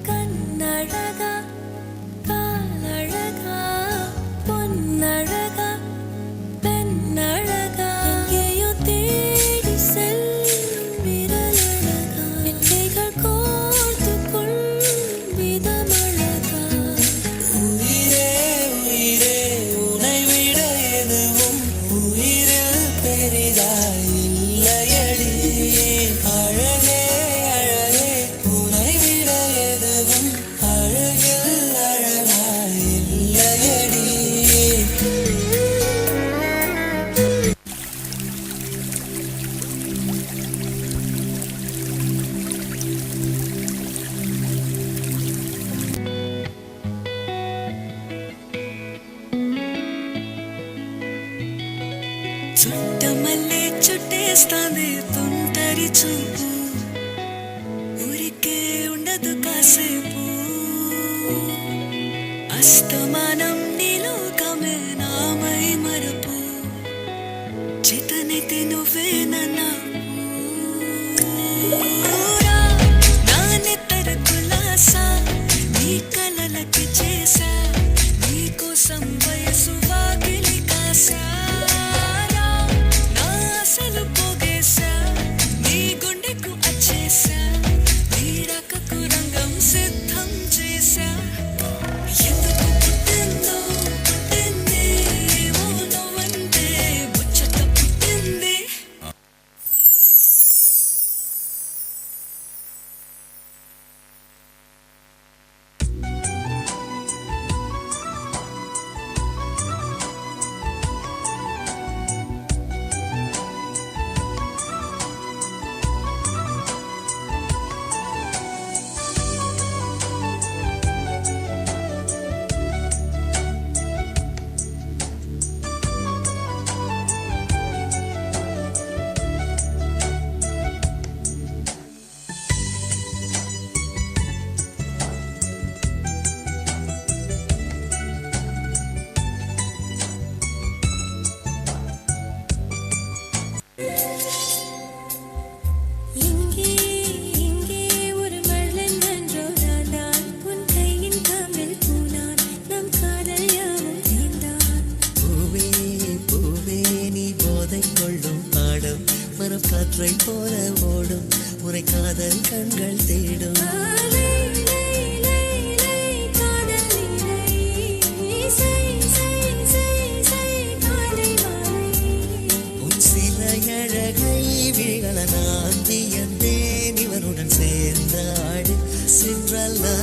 கண்ணழகா காலழகா பொன்னழகா பெண்ணழகா எங்கேயோ தேடி செல்லும் விரலழகா மெத்தைகள் கோர்த்து கொள்ளும் விதமழகா. உயிரே உயிரே உனை விட எதுவும் உயிரில் பெரிதாய் இல்லையடி. அழகே அழகே உனை விட எதுவும் அழகில் அழகாய் இல்லையடி. చుట్టమల్లే చుట్టేస్తాంది తుంటరి చూపు, ఊరికే ఉండదు కాసేపు. అస్తమానం నీలోకమే నామై మరపు, చేతనైతే నువ్వే నన్నా నా నెత్తర కులాసా నీ కలలకి చేసా, నీ కోసం వయసు వాకిలి కాసా. నా అసలు పోగేసా నీ గుండెకు అచ్చేసా, నీ రకకు రంగం సిద్ధం చేసా. ఎందుకు పుట్టిందో పుట్టింది, ఏమో నువ్వంటే ముచ్చట పుట్టింది. போதை கொள்ளும் பாடும் மரம் காற்றை போல ஓடும் உரை காதல் கண்கள் தேடும் உன் சில அழகை விழிகள நான் வியந்தேன் இவனுடன் சேர்ந்த ஆடு சென்றல்லா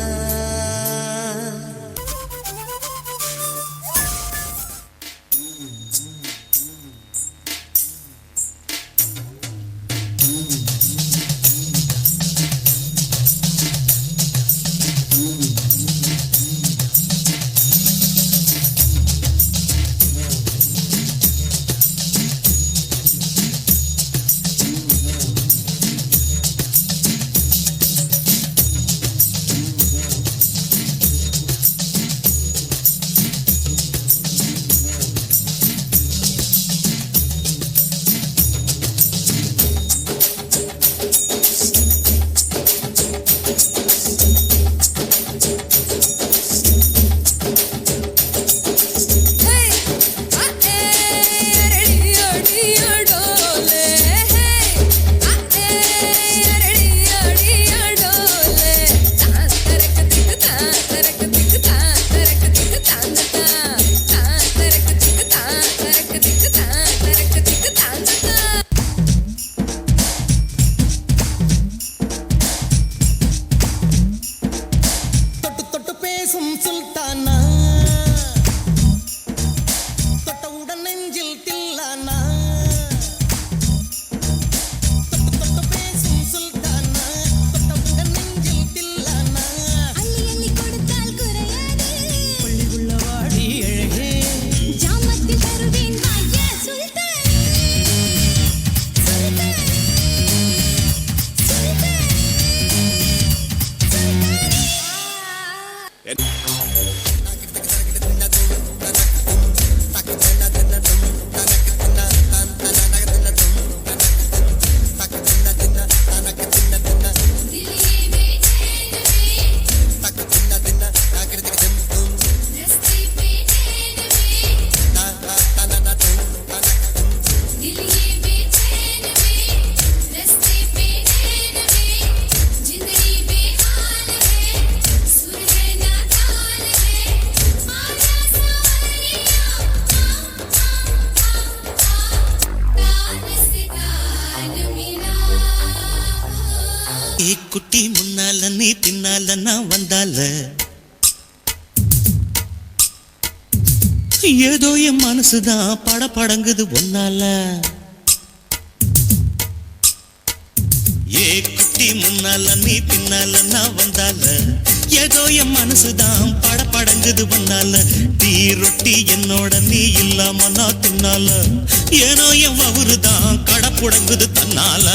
சுல்தானா தொட்டவுடன் நெஞ்சில் தில்லானா தொட்டு பேசும் சுல்தானா தொட்டவுடன் நெஞ்சில் தில்லானா அள்ளி அள்ளி கொடுத்தால் குறையாது பள்ளி உள்ளவாடி அழகே ஜாமத்தில் தருவேன் வாயா சுல்தானே சுல்தானே குட்டி முன்னால நீ பின்னால நான் வந்தால ஏதோ என் மனசுதான் படபடங்குது ஒன்னால ஏ குட்டி முன்னால நீ பின்னால நான் வந்தால ஏதோ என் மனசுதான் படபடங்குது ஒன்னால டீ ரொட்டி என்னோட நீ இல்லாம நான் தின்னால ஏனோ என் வவுறுதான் கடப்புடங்குது தன்னால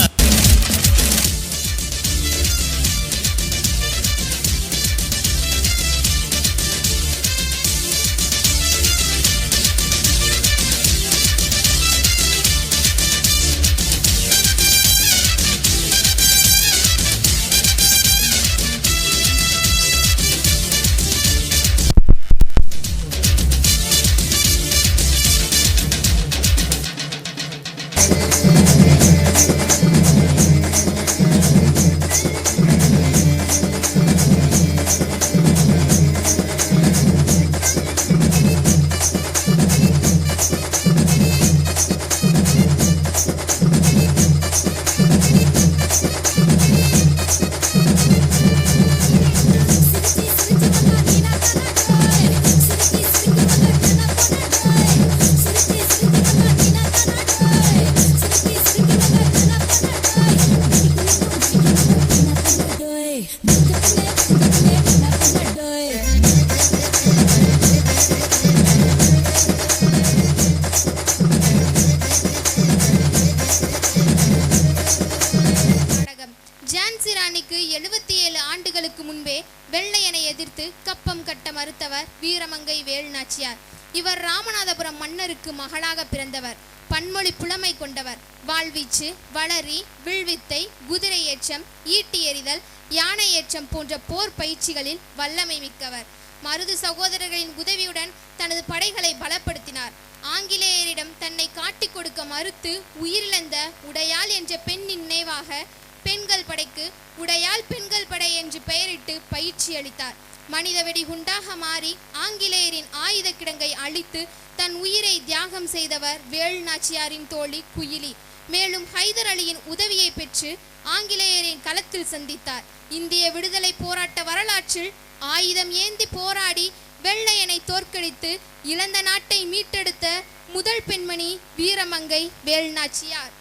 ஜான்சிராணிக்கு 77 ஆண்டுகளுக்கு முன்பே வெள்ளையனை எதிர்த்து கப்பம் கட்ட மறுத்தவர் வீரமங்கை வேலுநாச்சியார். இவர் ராமநாதபுரம் மன்னருக்கு மகளாக பிறந்தவர். பன்மொழி புலமை கொண்டவர். வாழ்வீச்சு, வளரி, வில்வித்தை, குதிரை ஏற்றம், ஈட்டி எறிதல், யானை ஏற்றம் போன்ற போர் பயிற்சிகளில் வல்லமை மிக்கவர். மருது சகோதரர்களின் உதவியுடன் தனது படைகளை பலப்படுத்தினார். ஆங்கிலேயரிடம் தன்னை காட்டிக் கொடுக்க மறுத்து உயிரிழந்த உடையாள் என்ற பெண்ணின் நினைவாக பெண்கள் படைக்கு உடையாள் பெண்கள் படை என்று பெயரிட்டு பயிற்சி அளித்தார். மனித வெடிகுண்டாக மாறி ஆங்கிலேயரின் ஆயுத கிடங்கை அழித்து தன் உயிரை தியாகம் செய்தவர் வேலு நாச்சியாரின் தோழி குயிலி. மேலும் ஹைதர் அலியின் உதவியை பெற்று ஆங்கிலேயரின் களத்தில் சந்தித்தார். இந்திய விடுதலை போராட்ட வரலாற்றில் ஆயுதம் ஏந்தி போராடி வெள்ளையனை தோற்கடித்து இழந்த நாட்டை மீட்டெடுத்த முதல் பெண்மணி வீரமங்கை வேலு நாச்சியார்.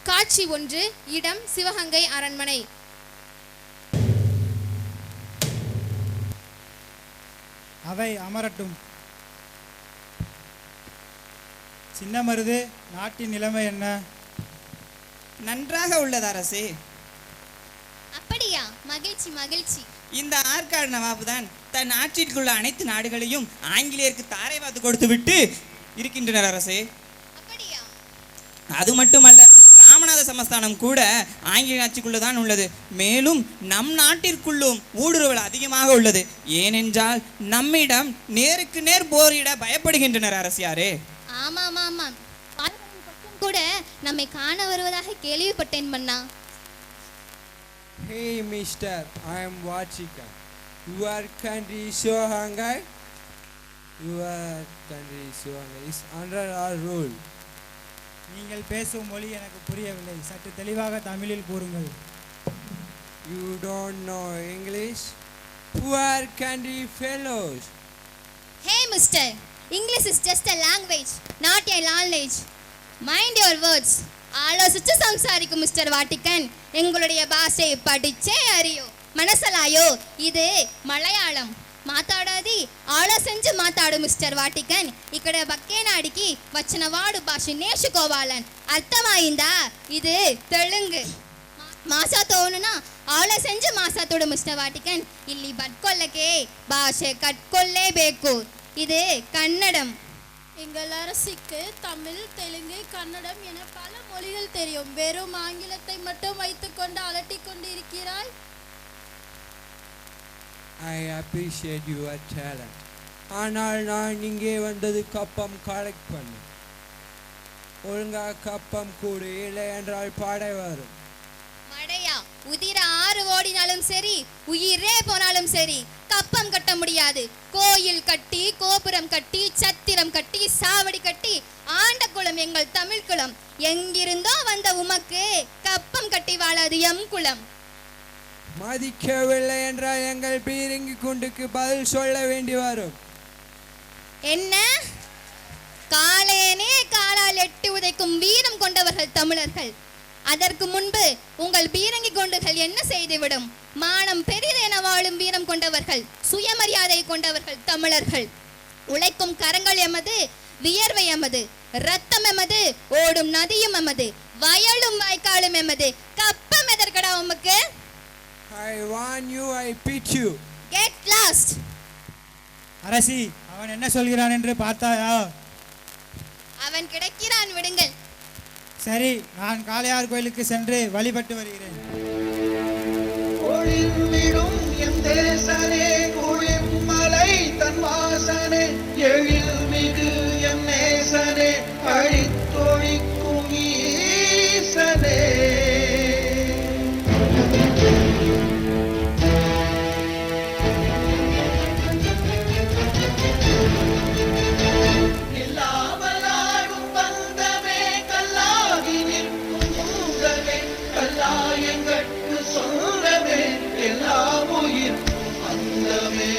காட்சி 1. இடம் சிவகங்கை அரண்மனை. அவை அமரட்டும். சின்ன மருது, நாட்டின் நிலைமை என்ன? நன்றாக உள்ளது அரசே. அப்படியா? மகிழ்ச்சி மகிழ்ச்சி. இந்த ஆற்காடு நவாபு தான் தன் ஆட்சிக்குள்ள அனைத்து நாடுகளையும் ஆங்கிலேயருக்கு தாரை வாத்து கொடுத்து விட்டு இருக்கின்றனர் அரசே. அப்படியா? அது மட்டுமல்ல, ராமநாத சமஸ்தானம் கூட ஆங்கிலேய ஆட்சிக்குள்ளதான் உள்ளது. மேலும் நம் நாட்டிற்குள்ளும் ஊடுருவல் அதிகமாக உள்ளது. ஏனென்றால் நம்மிடம் நேருக்கு நேர் போரிட பயப்படுகின்றனர் அரசியாரே. ஆமாம் ஆமாம், கூட நம்மை காண வருவதாக கேள்விப்பட்டேன் மன்னா. Hey mister, I am Vachika. Your country is Shanghai. Your country is Shanghai is under our rule. நீங்கள் பேசும் மொழி எனக்கு புரியவில்லை. சற்று தெளிவாக தமிழில் கூறுங்கள். You don't know English? Poor country fellows. Hey mister, English is just a language, not a knowledge. Mind your words. ஆலோசிச்சு சம்சாரிக்கும் மிஸ்டர் வாட்டிக்கன். எங்களுடைய பாஷை படிச்சே அறியோ మనసలాయో. ఇది మలయాళం. మాట్లాడాది ఆలోచించి మాట్లాడు మిస్టర్ వాటికన్. ఇక్కడ బక్కేనాడికి వచ్చిన వాడు భాష నేర్చుకోవాలని అర్థమైందా? ఇది తెలుగు ಮಾಸಾತೋನ ಆಲೋಚಿಸಿ ಮಾಸಾತೋಡು ಮಿಸ್ಟರ್ ವಾಟಿಕನ್. ಇಲ್ಲಿ ಬಡ್ಕೊಳ್ಳಕ್ಕೆ ಭಾಷೆ ಕಟ್ಕೊಳ್ಳೇಬೇಕು. இது கன்னடம். எங்கள் அரசுக்கு தமிழ், தெலுங்கு, கன்னடம் என பல மொழிகள் தெரியும். வெறும் ஆங்கிலத்தை மட்டும் வைத்துக்கொண்டு அலட்டிக் கொண்டு இருக்கிறாய். I appreciate your talent. ஆனால் நான் இங்கே வந்தது கப்பம் கலெக்ட் பண்ண. ஒழுங்கா கப்பம் கூடு, இல்லை என்றால் படை வரும். மடையா, உதிர 6 ஓடினாலும் சரி, உயிரே போனாலும் சரி, கப்பம் கட்ட முடியாது. கோயில் கட்டி, கோபுரம் கட்டி, சத்திரம் கட்டி, சாவடி கட்டி ஆண்ட குலம் எங்கள் தமிழ் குலம். எங்கிருந்தோ வந்த உமக்கு கப்பம் கட்டி வாழாது எம் குலம். மதிக்கவில்லை என்றால் எங்கள் பீரங்கி குண்டுக்கு பதில் சொல்ல வேண்டி வரும். என்ன? காளையனே காலால் எட்டி உதைக்கும் வீரம் கொண்டவர்கள் தமிழர்கள். அதற்கு முன்பு உங்கள் பீரங்கி குண்டுகள் என்ன செய்துவிடும்? மானம் பெரிதென வாழும் வீரம் கொண்டவர்கள், சுயமரியாதை கொண்டவர்கள் தமிழர்கள். உழைக்கும் கரங்கள் எமது, வியர்வை எமது, ரத்தம் எமது, ஓடும் நதியும் எமது, வயலும் வாய்க்காலும் எமது. கப்பம் எதற்கடா உமக்கு? I warn you, I pity you. Get lost. அரசி, அவன் என்ன சொல்கிறான் என்று பார்த்தாயா? அவன் கிடைக்கிறான், விடுங்கள். சரி, நான் காளையார் கோயிலுக்கு சென்று வழிபட்டு வருகிறேன். ஒளிர்ந்திடும் என் தேசனே, குளிர்மலை தன் வாசனே, எழில்மிகு என் நேசனே, அழித்தொழிக்கும் ஈசனே. இல்லாமலாடும் பந்தமே, கல்லாகி நிற்கும் பூதமே, கல்லாயங்கட்கு சொந்தமே, எல்லாம் உயிர் அந்தமே.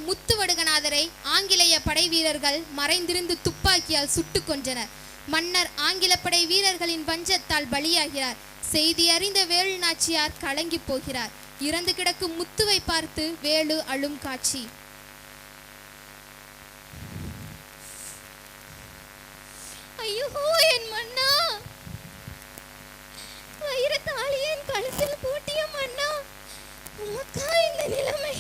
முத்துவடுகநாதரை ஆங்கிலேய படை வீரர்கள் மறைந்திருந்து துப்பாக்கியால் சுட்டுக் கொன்றனர். மன்னர் ஆங்கில படை வீரர்களின் வஞ்சத்தால் பலியாகிறார். செய்தி அறிந்த வேலு நாச்சியார் கலங்கி போகிறார். இறந்து கிடக்கும் முத்துவை பார்த்து வேலு அழும் காட்சி. ஐயோ என் மன்னா, வைரத்தாலி என் கழுத்தில் பூட்டிய மன்னா, உமக்கா இந்த நிலைமை?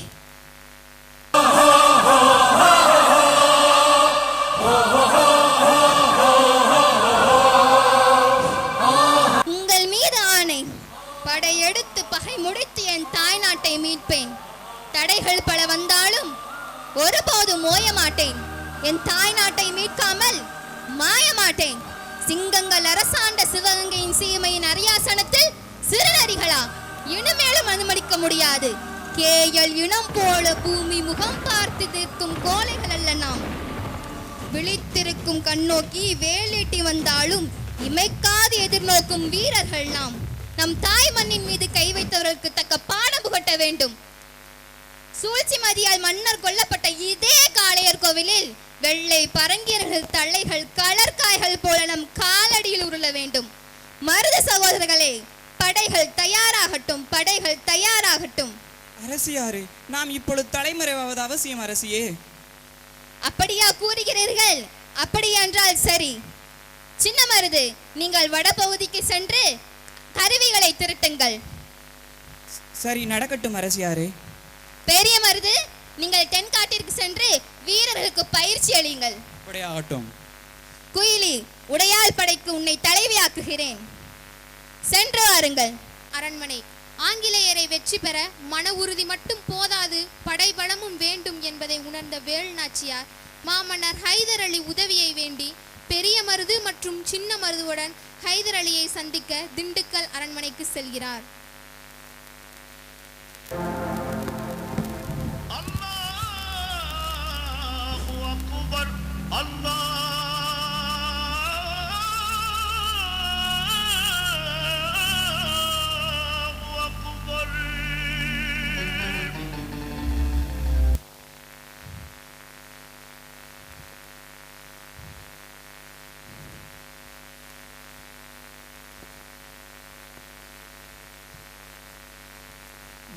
உங்கள் மீது ஆணை, படையெடுத்து பகை முடித்து என் தாய் நாட்டை மீட்பேன். தடைகள் பல வந்தாலும் ஒருபோதும் ஓய மாட்டேன். என் தாய் நாட்டை மீட்காமல் மாய மாட்டேன். சிங்கங்கள் அரசாண்ட சிவகங்கையின் சீமையின் அரியாசனத்தில் சிறுநரிகளா இனிமேலும் அனுமதிக்க முடியாது. கேயல் இனம் போல பூமி முகம் பார்த்து நிற்கும் கோழைகள் அல்ல நாம். விழித்திருக்கும் கண்ணோக்கி வேலீட்டி வந்தாலும் இமைக்காது எதிர்நோக்கும் வீரர்கள் நாம். நம் தாய் மண்ணின் மீது கை வைத்தவர்களுக்கு தக்க பாடம் புகட்ட வேண்டும். சூழ்ச்சி மதியால் மன்னர் கொல்லப்பட்ட இதே காளையர் கோவிலில் வெள்ளை பரங்கியர்கள் தலைகள் கலர்காய்கள் போல நம் காலடியில் உருள வேண்டும். மருத சகோதரர்களே, படைகள் தயாராகட்டும், படைகள் தயாராகட்டும். அரசியாரே, நாம் இப்பொழுது தலைமறைவாவது அவசியம் அரசியே. அப்படியா கூறுகிறீர்கள்? அப்படி என்றால் சரி. சின்ன மருது, நீங்கள் வடபகுதிக்கு சென்று கருவிகளை திருட்டுங்கள். சரி, நடக்கட்டும் அரசியாரே. பெரிய மருது, நீங்கள் தென்காட்டிற்கு சென்று வீரர்களுக்கு பயிற்சி அளியுங்கள். ஆகட்டும். குயிலி, உடையாள் படைக்கு உன்னை தலைவியாக்குகிறேன். சென்று வாருங்கள். அரண்மனை. ஆங்கிலேயரை வெற்றி பெற மன உறுதி மட்டும் போதாது, படைபலமும் வேண்டும் என்பதை உணர்ந்த வேல் நாச்சியார் மாமன்னர் ஹைதர் அலி உதவியை வேண்டி பெரிய மருது மற்றும் சின்ன மருதுவுடன் ஹைதர் அலியை சந்திக்க திண்டுக்கல் அரண்மனைக்கு செல்கிறார்.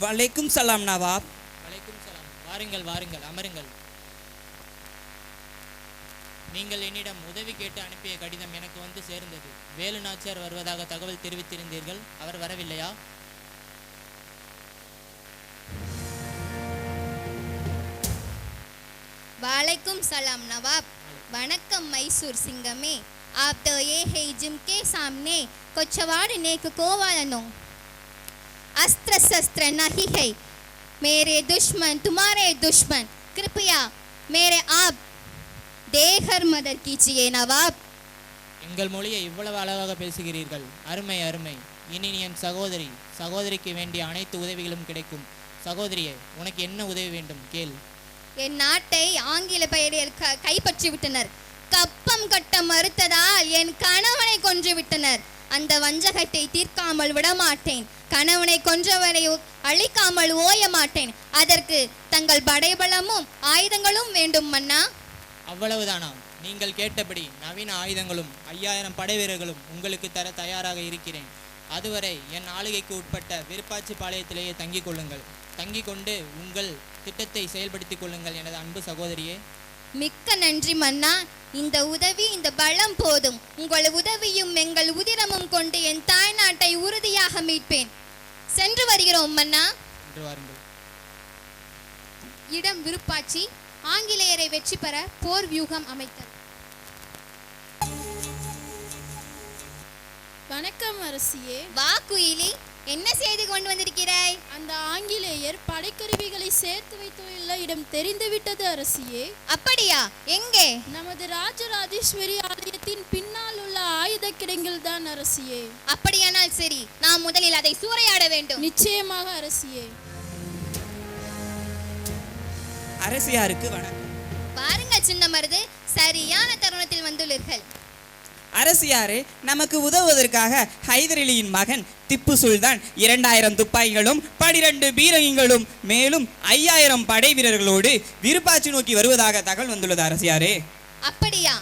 வலைக்கும் சலாம் நவாப். வலைக்கும் சலாம். வாருங்கள் வாருங்கள், அமருங்கள். நீங்கள் என்னிடம் உதவி கேட்டு அனுப்பிய கடிதம் எனக்கு வந்து சேர்ந்தது. வேலு நாச்சியார் வருவதாக தகவல் தெரிவித்திருந்தீர்கள். அவர் வரவில்லையா? वालेकुम सलाम नवाब. वणक्कम मैसूर सिंगमे. आप तो ये है जिनके सामने कोचवाड़ने को वालनो. अस्त्र शस्त्र नहीं है. मेरे दुश्मन तुम्हारे दुश्मन. कृपया मेरे आप देकर मदद कीजिए नवाब. எங்கள் மொழியை இவ்வளவு அழகாக பேசுகிறீர்கள். அருமை அருமை. இனி என் சகோதரிக்கு வேண்டிய அனைத்து உதவிகளும் கிடைக்கும். சகோதரியே, உனக்கு என்ன உதவி வேண்டும் கேள். என் நாட்டை ஆங்கில படையர் கைப்பற்றி விட்டனர். கப்பம் கட்ட மறுத்ததால் என் கணவனை கொன்று விட்டனர். அந்த வஞ்சகத்தை தீர்க்காமல் விடமாட்டேன். கணவனை கொன்றவரை அழிக்காமல் ஓய மாட்டேன். அதற்கு தங்கள் படைபலமும் ஆயுதங்களும் வேண்டும் மன்னா. அவ்வளவுதானா? நீங்கள் கேட்டபடி நவீன ஆயுதங்களும் 5000 படை வீரர்களும் உங்களுக்கு தர தயாராக இருக்கிறேன். அதுவரை என் ஆளுகைக்கு உட்பட்ட விருப்பாச்சி பாளையத்திலேயே தங்கிக் கொள்ளுங்கள். தங்கிக் கொண்டு உங்கள் திட்டத்தை செயல்படுத்திக் கொள்ளுங்கள் எனது அன்பு சகோதரியே. மிக்க நன்றி மன்னா. இந்த உதவி, இந்த பலம் போதும். உங்கள் உதவியும் எங்கள் உதிரமும் கொண்டு என் தாய் நாட்டை உறுதியாக மீட்பேன். சென்று வருகிறோம் மன்னா. சென்று வாருங்கள். இடம் விருப்பாச்சி. ஆங்கிலேயரை வெற்றி பெற போர் வியூகம் அமைத்தல். வணக்கம் அரசியே. வா குயிலி, என்ன செய்து கொண்டு வந்திருக்கிறாய்? அந்த ஆங்கிலேயர் படைக்கருவிகளை சேர்த்து வைத்துள்ள இடம் தெரிந்துவிட்டது அரசியே. அப்படியா? எங்கே? நமது ராஜராஜேஸ்வரி ஆலயத்தின் பின்னால் உள்ள ஆயுத கிடங்கில் தான் அரசியே. அப்படியானால் சரி, நாம் முதலில் அதை சூறையாட வேண்டும். நிச்சயமாக அரசியே. அரசியாருக்கு வணக்கம். பாருங்கள் சின்ன மருது, சரியான தருணத்தில் வந்துள்ளீர்கள். அரசியாரே, நமக்கு உதவுவதற்காக ஹைதர் அலியின் மகன் திப்பு சுல்தான் 2000 துப்பாக்கிகளும் 12 பீரங்கிகளும் மேலும் 5000 படை வீரர்களோடு விருப்பாச்சி நோக்கி வருவதாக தகவல் வந்துள்ளது அரசியாரே. அப்படியா?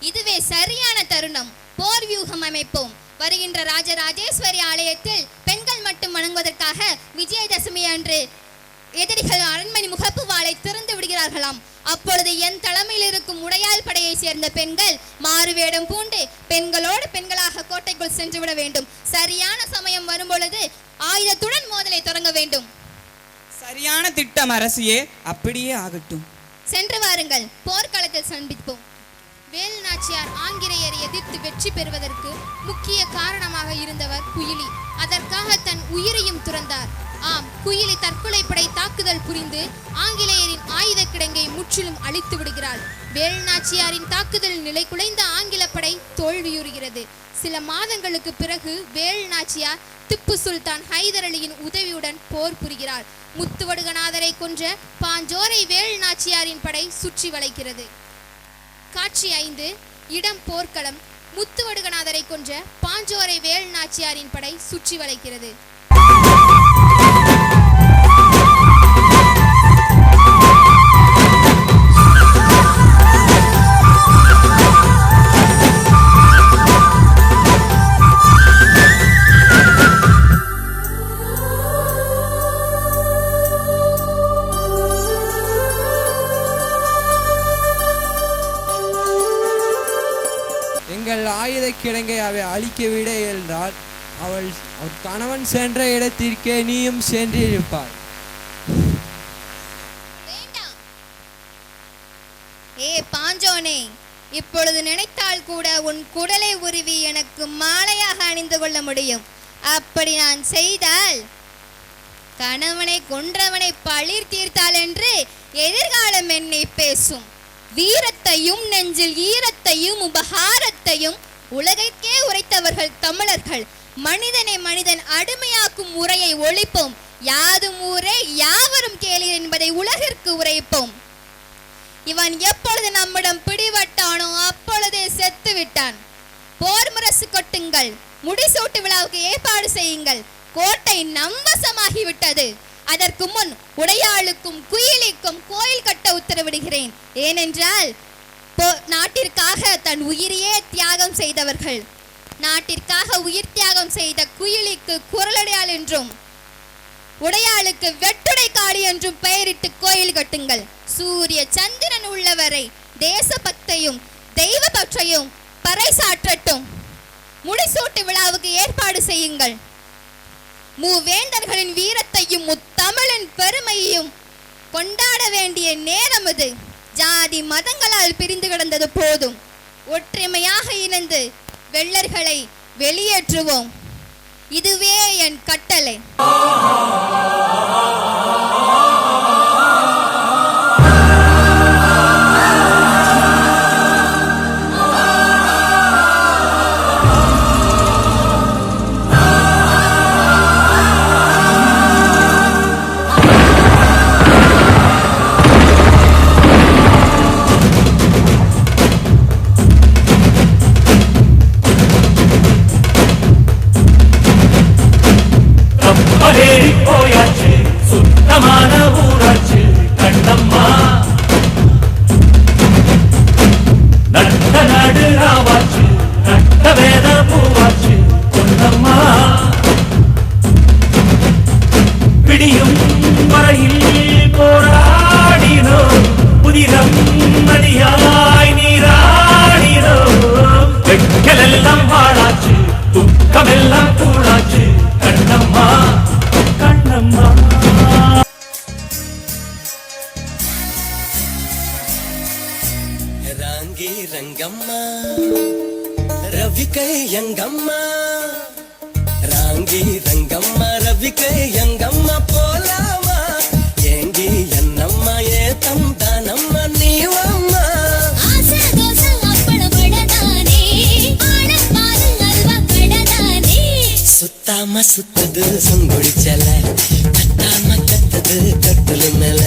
இதுவே சரியான தருணம். போர் வியூகம் அமைப்போம். வருகின்ற ராஜராஜேஸ்வரி ஆலயத்தில் பெண்கள் மட்டும் வணங்குவதற்காக விஜயதசமி அன்று எதிரிகள் அரண்மனை முகப்பு வாளை திறந்து விடுகிறார்களாம். அப்பொழுது என் தலைமையில் இருக்கும் உடையாள் படையை சேர்ந்த பெண்கள் மாறுவேடம் பூண்டு பெண்களோடு பெண்களாக கோட்டைக்குள் சென்று விட வேண்டும். சரியான சமயம் வரும் பொழுது ஆயுதத்துடன் மோதலை தொடங்க வேண்டும். சரியான திட்டம் அரசியே, அப்படியே ஆகட்டும். சென்று வாருங்கள், போர்க்களத்தில் சந்திப்போம். வேலு நாச்சியார் ஆங்கிலேயரை எதிர்த்து வெற்றி பெறுவதற்கு முக்கிய காரணமாக இருந்தவர் குயிலி. அதற்காக தன் உயிரையும் துறந்தார். ஆம், குயிலி தற்கொலைப்படை தாக்குதல் புரிந்து ஆங்கிலேயரின் ஆயுத கிடங்கை முற்றிலும் அழித்து விடுகிறாள். வேலு நாச்சியாரின் தாக்குதல் நிலை குலைந்த ஆங்கில படை தோல்வியுறுகிறது. சில மாதங்களுக்கு பிறகு வேலு நாச்சியார் திப்பு சுல்தான் ஹைதர் அலியின் உதவியுடன் போர் புரிகிறார். முத்துவடுகநாதரை கொன்ற பாஞ்சோரை வேலு நாச்சியாரின் படை சுற்றி வளைக்கிறது. காட்சி 5. இடம் போர்க்களம். முத்துவடுகநாதரை கொன்ற பாஞ்சோரை வேலு நாச்சியாரின் படை சுற்றி வளைக்கிறது. எங்கள் ஆயுத கிடங்கை அவை அழிக்கவிட இயன்றால் அவள் கணவன் சென்ற இடத்திற்கே நீயும் சென்றிருப்பாய். ஏ பாஞ்சோனே, இப்பொழுது நினைத்தால் கூட உன் குடலை உருவி எனக்கு மாலையாக அணிந்து கொள்ள முடியும். அப்படி நான் செய்தால் கணவனை கொன்றவனை பழிர் தீர்த்தாள் என்று எதிர்காலம் என்னை பேசும். வீரத்தையும் நெஞ்சில் ஈரத்தையும் உபகாரத்தையும் உலகைக்கே உரைத்தவர்கள் தமிழர்கள். மனிதனை மனிதன் அடிமையாக்கும் முறையை ஒழிப்போம். யாதும் ஊரே யாவரும் கேளீர் என்பதை உலகிற்கு உரைப்போம். இவன் எப்பொழுது நம்மிடம் பிடிபட்டானோ அப்பொழுதே செத்து விட்டான். போர் முரசு கொட்டுங்கள், முடிசூட்டு விழாவுக்கு ஏற்பாடு செய்யுங்கள். கோட்டை நம்பசமாகிவிட்டது. அதற்கு முன் உடையாளுக்கும் குயிலிக்கும் கோயில் கட்ட உத்தரவிடுகிறேன். ஏனென்றால் நாட்டிற்காக தன் உயிரையே தியாகம் செய்தவர்கள். நாட்டிற்காக உயிர் தியாகம் செய்த குயிலிக்கு குரலுடையாள் என்றும் உடையாளுக்கு வெட்டுடை காளி என்றும் பெயரிட்டு கோயில் கட்டுங்கள். சூரிய சந்திரன் உள்ளவரை தேசபக்தையும் தெய்வ பற்றையும் பறைசாற்றட்டும். முடிசூட்டு விழாவுக்கு ஏற்பாடு செய்யுங்கள். மூவேந்தர்களின் வீரத்தையும் முத்தமிழின் பெருமையையும் கொண்டாட வேண்டிய நேரம் இது. ஜாதி மதங்களால் பிரிந்து கிடந்தது போதும். ஒற்றுமையாக இணைந்து வெள்ளர்களை வெளியேற்றுவோம். இதுவே என் கட்டளை. ரங்கம்மா ரவிக்கை எங்கம்மா ராங்கி ரங்கம்மா ரவிக்கை எங்கம்மா போலாமா ஏங்கி என்னம்மா ஏத்தம் தானம்மா நீவம்மா சுத்தாம சுத்தது சுங்குடிச்சல கட்டாம கத்தது கட்டுல மேல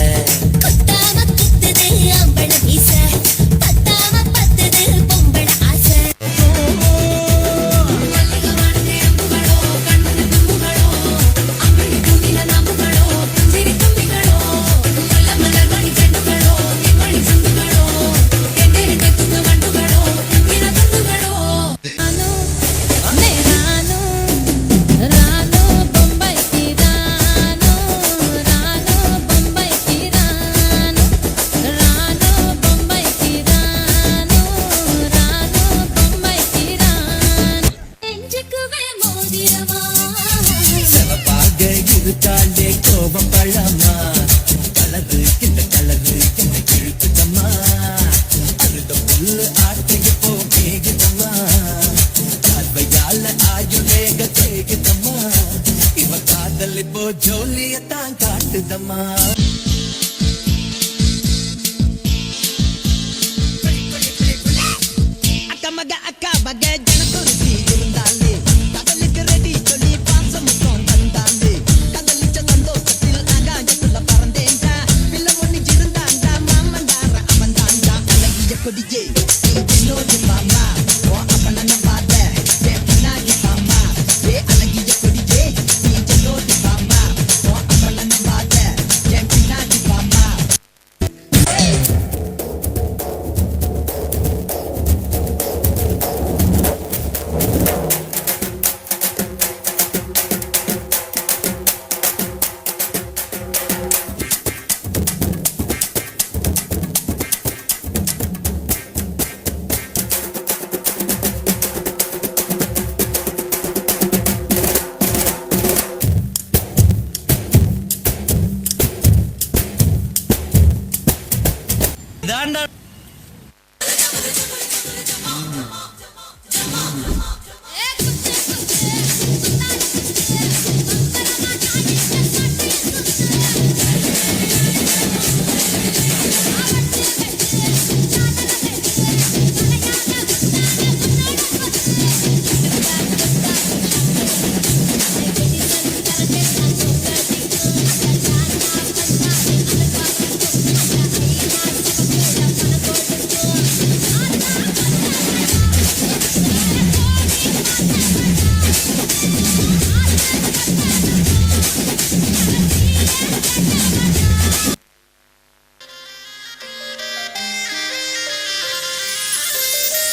రాను బొంబాయికి రాను இருக்காளே கோபம் பழமா கலரு இந்த கலரு என்ன இழுக்குதம்மா அழுத புல்லு ஆட்டைக்கு போ கேக்குதம்மா பார்வையால ஆயுளேக கேக்குதம்மா இவ காதல் இப்போ ஜோலியத்தான் காட்டுதம்மா அக்கா மக அக்கா மக ஜனத்தொருத்தி இருந்தாலே கடலுக்கு ரெடி சொல்லி பாசம் தந்தாலே கதலிச்ச சந்தோஷத்தில் ஆகாயத்துல பறந்தேன்டா பிள்ளை ஒண்ணு இருந்தாண்டா மாமன் தார அவன் தாண்டா அழகிய கொடியே என்னோடு மாமா ஓ அப்பன பாத பின்னாடி மாமா ஏ அழகிய கொடியே என்னோடு மாமா ஓ அப்பன பாத பின்னாடி மாமா தாண்டா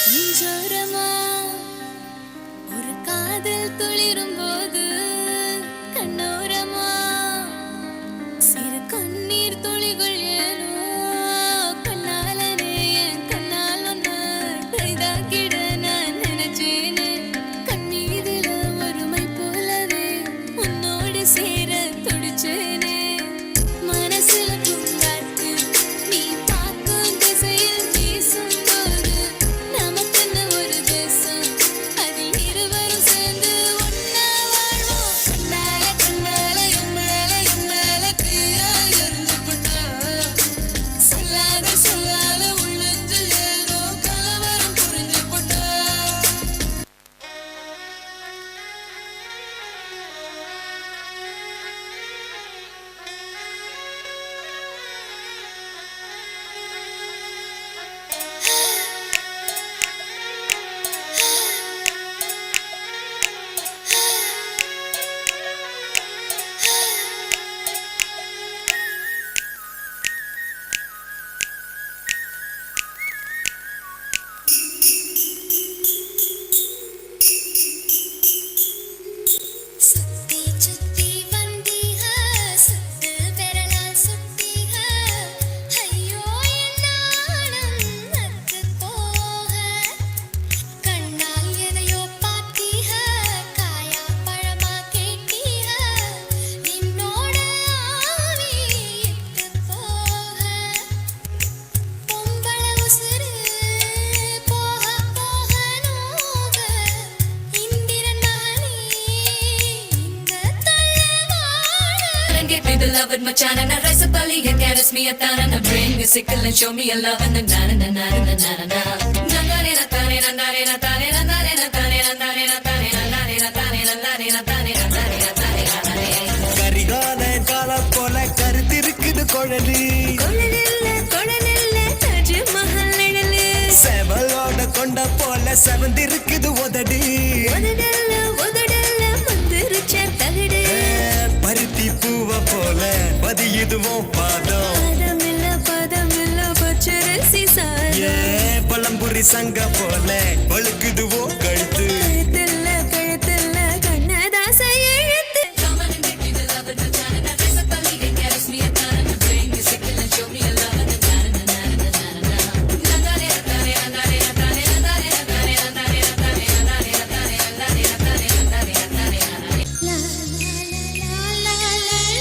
நெஞ்சோரமா ஒரு காதல் துளிரும் போது கண்ணோரமா சிறு கண்ணீர் துளிகள் ஏனோ கண்ணாலனே என் கண்ணால் ஒன்று கைதாக்கிட நான் நினைச்சேனே கண்ணீரில ஒருமை போலவே உன்னோடு சேர துடிச்சேனே மனசுல பூங்காத்து நீ பார்க்கும் திசையில் வீசும்போது நமக்குன்னு ஒரு தேசம் அதில் இருவரும் சேர்ந்து ஒன்னா வாழ்வோம் கண்ணால கண்ணால எம்மேல தீயா எரிஞ்சு போட்டா சொல்லாத சொல்லாத உள்ளஞ்சில் ஏதோ கலவரம் புரிஞ்சு போட்டா சுத்தி சுத்தி வந்தீக சுத்து விரலால் சுத்தீக ஐயோ என் நாணம் நத்து போக கண்ணால் எதையோ பார்த்தீக காயா பழமா கேட்டீக நின்னோட ஆவி இட்டு போக பொம்பள உசுறு போக போக நோக இந்திரன் மகனே இந்த தள்ளவாழ Get me the love with my chana and rise up early and caress me a tan and bring me sickle and show me a love and na na na na na na na na na na na tane na na na tane na na na tane na na na tane na na na tane na na na tane na na na tane na na Karikala கால போல கருத்திருக்குது குழலி கொழலில்ல தாஜ்மஹல் நிழலு செவலோட கொண்ட போல செவந்திருக்குது உதடி உதடல்ல முந்திருச்ச தகடு பருத்தி பூவ போல பதியுதுவோம் பாதம் பதமில்ல பச்சரிசி சாதம் பழம்புரி சங்க போல பழுக்குதுவோ கழுத்து கழுத்துல கண்ணதாச எழுத்து Come on and get me the love with my chana and rise up early and caress me a tan and bring me sickle and show me a love and na na na na na na na na na tane na na na tane na na na tane na na na tane na na na tane na na na tane na na na tane la la la la la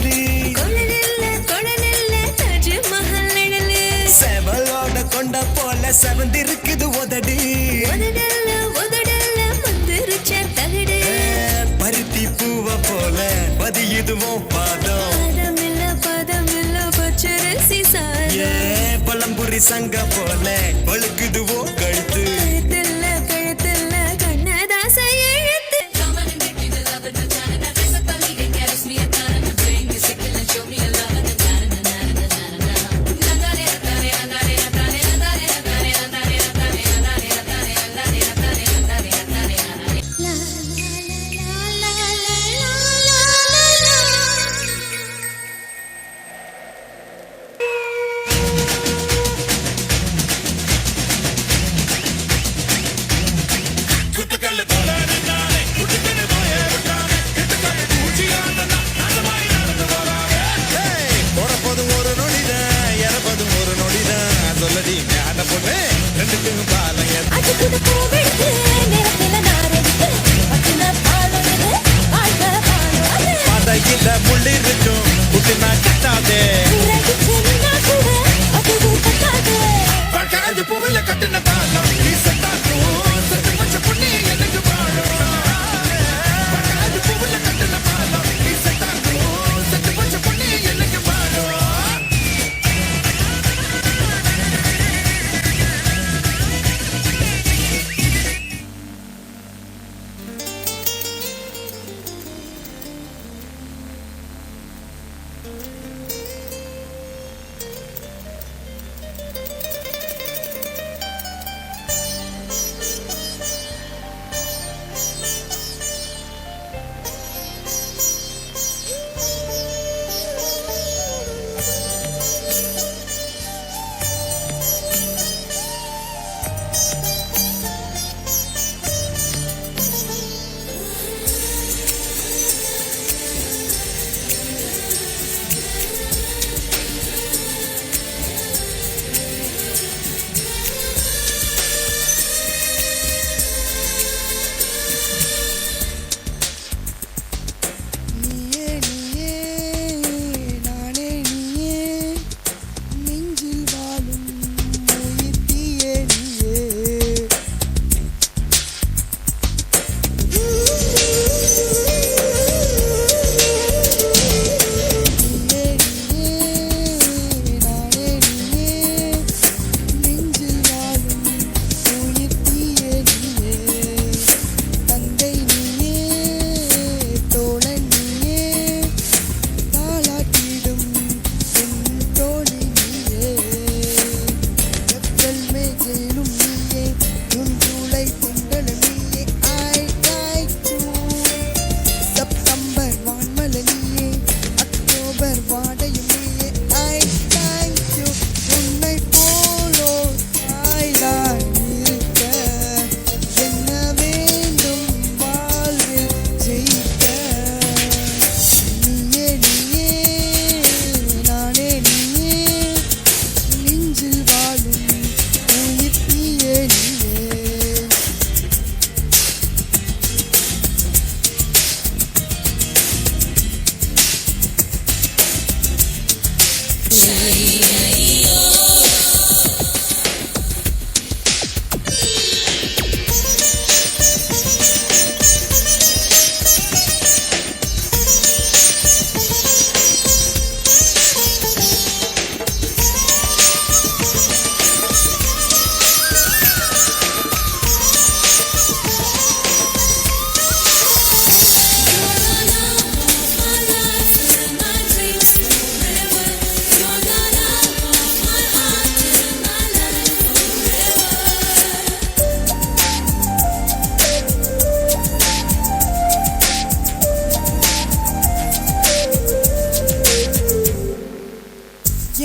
நிழலு கொழலில்ல Taj Mahal நிழலு செவலோட கொண்ட போல செவந்திருக்குது உதடு உதடல்ல முந்திருச்ச தகடு பருத்தி பூவ போல பதியுதுவோம் பாதம் பதமில்ல பச்சரிசி சாதம் பழம்புரி சங்க போல பழுக்குதுவோ கழுத்து கழுத்துல கண்ணதாச எழுத்து பிறப்பதும் ஒரு நொடிதான் இறப்பதும் ஒரு நொடிதான் சொல்லடி ஞான பொண்ணு ரெண்டுக்கும் பாலம் அது கூட கோவெடுத்து நிறத்தில நாரெடுத்து பத்தின பாலொழுது வாழ்க பாலோடு பதையில முள்ளி இருக்கும் குட்டினா கட்டாதே விரகிச்சுன்னா கூட அது கட்டாது காஞ்ச பூவில கட்டின தாளம் நீ செத்தாக்கும் செத்து வச்ச பொண்ணு எனக்கு வாழும் காஞ்ச பூவில கட்டின தாளம் நீ செத்தாக்கும் செத்து வச்ச பொண்ணு எனக்கு வாழும்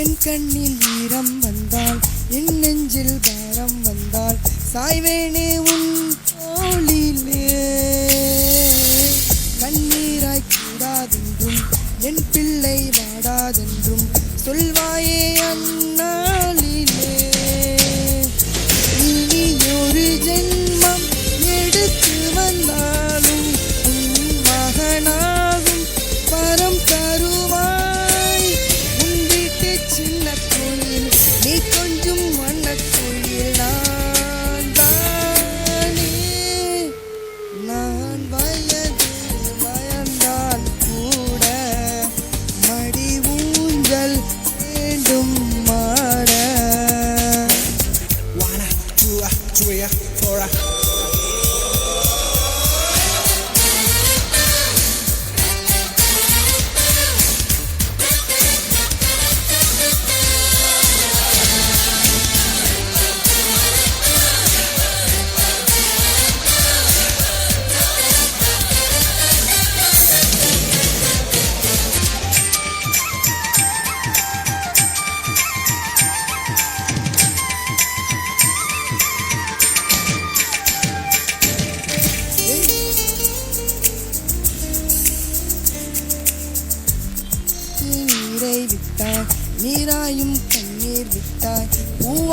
என் கண்ணில் ஈரம் வந்தால் என் நெஞ்சில் பாரம் வந்தால் சாய்வேனே உன் தோளிலே கண்ணீராய் கூடாதென்றும் என் பிள்ளை வாடாதென்றும் சொல்வாயே அந்நாளிலே இனி ஒரு ஜென்மம் எடுத்து வந்தாலும் உன் மகனாகும் பரம் தருவாய்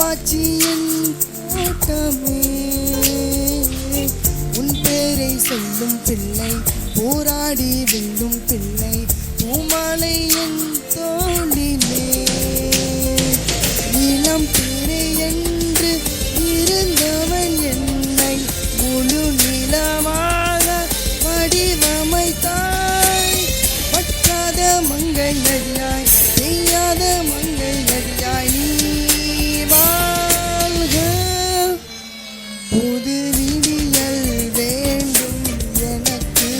பூவாச்சியின் தோட்டமே உன் பேரை சொல்லும் பிள்ளை போராடி வெல்லும் பிள்ளை பூமாலை என் தோளிலே இளம் பிறை என்று இருந்தவன் என்னை முழு நிலமாக வடிவமைத்தாய் பற்றாத மங்கை நதியாய் செய்யாத மங்கை நதியாய் நீ வாழ்க புது விடியல் வேண்டும் எனக்கு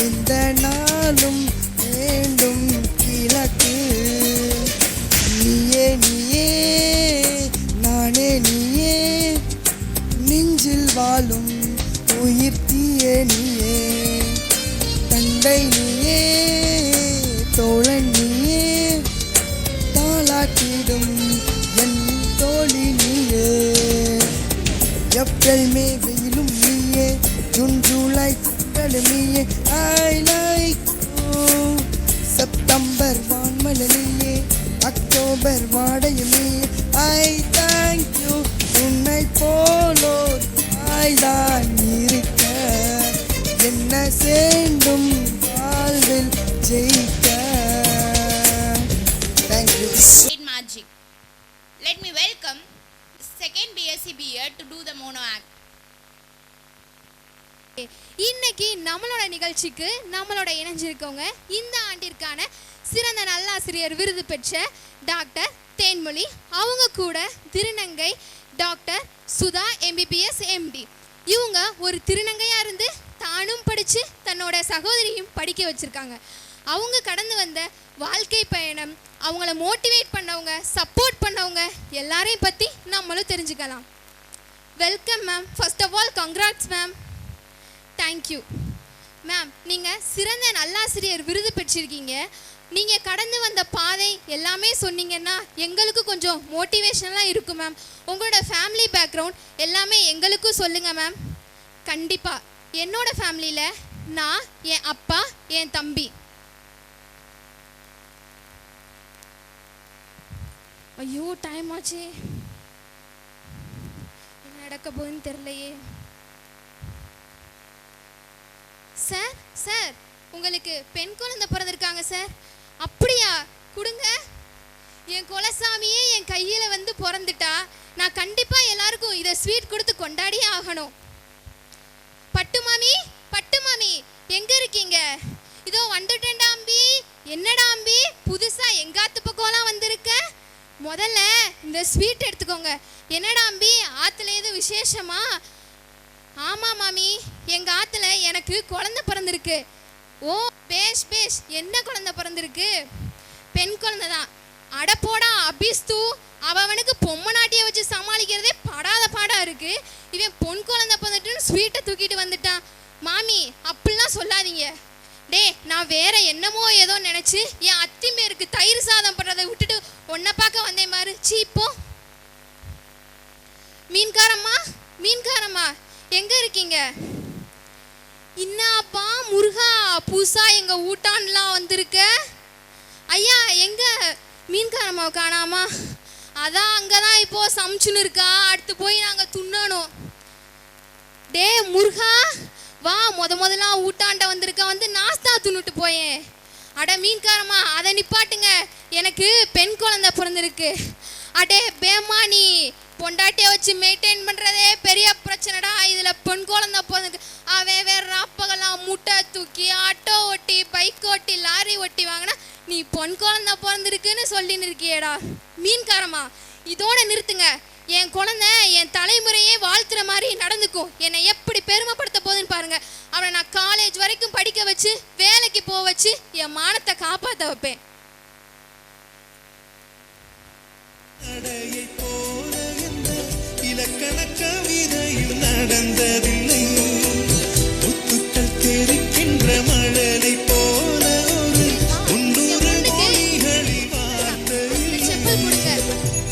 எந்த நாளும் வேண்டும் கிழக்கு நீயே நீயே நானே நீயே நெஞ்சில் வாழும் உயிர் தீயே நீயே தந்தை நீயே தோழன் நீயே தாளாட்டிடும் என் தோழி நீயே ஏப்ரல் மே வெயிலும் நீயே ஜூன் ஜூலை திங்களும் நீயே ஐ லைக் செப்டம்பர் வான்மலையே அக்டோபர் வாடையும் நீயே ஐ தேங்க் யூ உன்னை போலோர் தாய்தான் இருக்க என்ன வேண்டும் வாழ்வில் ஜெயிக்க thank you. Magic. Let me welcome the second BSc BA to do the mono act. இன்னைக்கு நம்மளோட நிகழ்ச்சிக்கு நம்மளோட இணைஞ்சிருக்கவங்க இந்த ஆண்டிற்கான சிறந்த நல்லாசிரியர் விருது பெற்ற டாக்டர் தேன்மொழி, அவங்க கூட திருநங்கை டாக்டர் சுதா MBBS MD. இவங்க ஒரு திருநங்கையாக இருந்து தானும் படித்து தன்னோட சகோதரியும் படிக்க வச்சுருக்காங்க. அவங்க கடந்து வந்த வாழ்க்கை பயணம், அவங்கள மோட்டிவேட் பண்ணவங்க, சப்போர்ட் பண்ணவங்க எல்லாரையும் பற்றி நம்மளும் தெரிஞ்சுக்கலாம். Welcome ma'am. First of all congrats ma'am. Thank you ma'am. நீங்கள் சிறந்த நல்லாசிரியர் விருது பெற்றிருக்கீங்க. நீங்கள் கடந்து வந்த பாதை எல்லாமே சொன்னீங்கன்னா எங்களுக்கு கொஞ்சம் மோட்டிவேஷனலாக இருக்கும் மேம். உங்களோட ஃபேமிலி பேக்ரவுண்ட் எல்லாமே எங்களுக்கும் சொல்லுங்கள் மேம். கண்டிப்பாக. என்னோட ஃபேமிலியில் நான், என் அப்பா, என் தம்பி. ஐயோ டைம் ஆச்சு, என்ன நடக்க போகுதுன்னு தெரியலையே. சார் சார் உங்களுக்கு பெண் குழந்தை பிறந்திருக்காங்க சார். அப்படியா? கொடுங்க. என் குலசாமியே என் கையில் வந்து பிறந்துட்டா நான் கண்டிப்பாக எல்லாருக்கும் இதை ஸ்வீட் கொடுத்து கொண்டாடியே ஆகணும். பட்டு மாமி, பட்டு மாமி எங்கே இருக்கீங்க? இதோ வந்துட்டேன்டா அம்பி. என்னடா அம்பி புதுசாக எங்காத்து பக்கம்லாம் வந்திருக்க? முதல்ல இந்த ஸ்வீட் எடுத்துக்கோங்க. என்னடா அம்பி ஆற்றுல எதுவும் விசேஷமா? ஆமாம் மாமி, எங்கள் ஆற்றுல எனக்கு குழந்தை பிறந்திருக்கு. ஓ பேஷ் பேஷ். என்ன குழந்தை பிறந்திருக்கு? பெண் குழந்தை தான். அட போடா அபிஸ்து, அவனுக்கு பொம்மை நாட்டியை வச்சு சமாளிக்கிறதே படாத பாடாக இருக்குது. இவன் பொன் குழந்தை பிறந்துட்டுன்னு ஸ்வீட்டை தூக்கிட்டு வந்துட்டான். மாமி அப்படிலாம் சொல்லாதீங்க. டே நான் வேற என்னமோ ஏதோ நினச்சி என் அத்தி பேருக்கு தயிர் சாதம் பண்ணுறதை விட்டுட்டு ஒன்றை பார்க்க வந்தேன் பாரு. சீப்போ. மீன்காரம்மா, மீன்காரம்மா எங்கே இருக்கீங்க? இன்னாப்பா முருகா, புதுசா எங்கள் ஊட்டான்லாம் வந்திருக்க. ஐயா எங்க மீன்காரம்மாவை காணாமா? அதான் அங்கே தான் இப்போது சமைச்சுன்னு இருக்கா. அடுத்து போய் நாங்கள் துண்ணணும். டே முருகா வா, முதலாம் ஊட்டாண்ட வந்திருக்க, வந்து நாஸ்தா துண்ணுட்டு போயேன். அட மீன்காரம்மா அதை நிப்பாட்டுங்க, எனக்கு பெண் குழந்தை பிறந்திருக்கு. அடே பேமா, நீ பொண்டாட்டியை வச்சு மெயின்டைன் பண்ணுறதே பெரிய பிரச்சனைடா. இதில் பெண் குழந்தை பிறந்திருக்கு. அவன் வேறு ராப்பகலாம் முட்டை தூக்கி ஆட்டோ ஓட்டி பைக் ஓட்டி லாரி ஓட்டி வாங்கினா நீ பொன் குழந்தை பிறந்திருக்குன்னு சொல்லின்னு இருக்கியேடா. மீன்காரம்மா இதோட நிறுத்துங்க. என் குழந்தை என் தலைமுறையே வாழ்த்துற மாதிரி நடந்துக்கும். என்னை எப்படி பெருமைப்படுத்த போகுதுன்னு பாருங்க. அவனை நான் காலேஜ் வரைக்கும் படிக்க வச்சு வேலைக்கு போக வச்சு என் மானத்தை காப்பாற்ற வைப்பேன். இலக்கண கவிதையும் நடந்ததில்லை. முத்துக்கள் தெரிக்கின்ற மழலை போல ஒரு முன்னூறு மொழிகளில் வார்த்தை.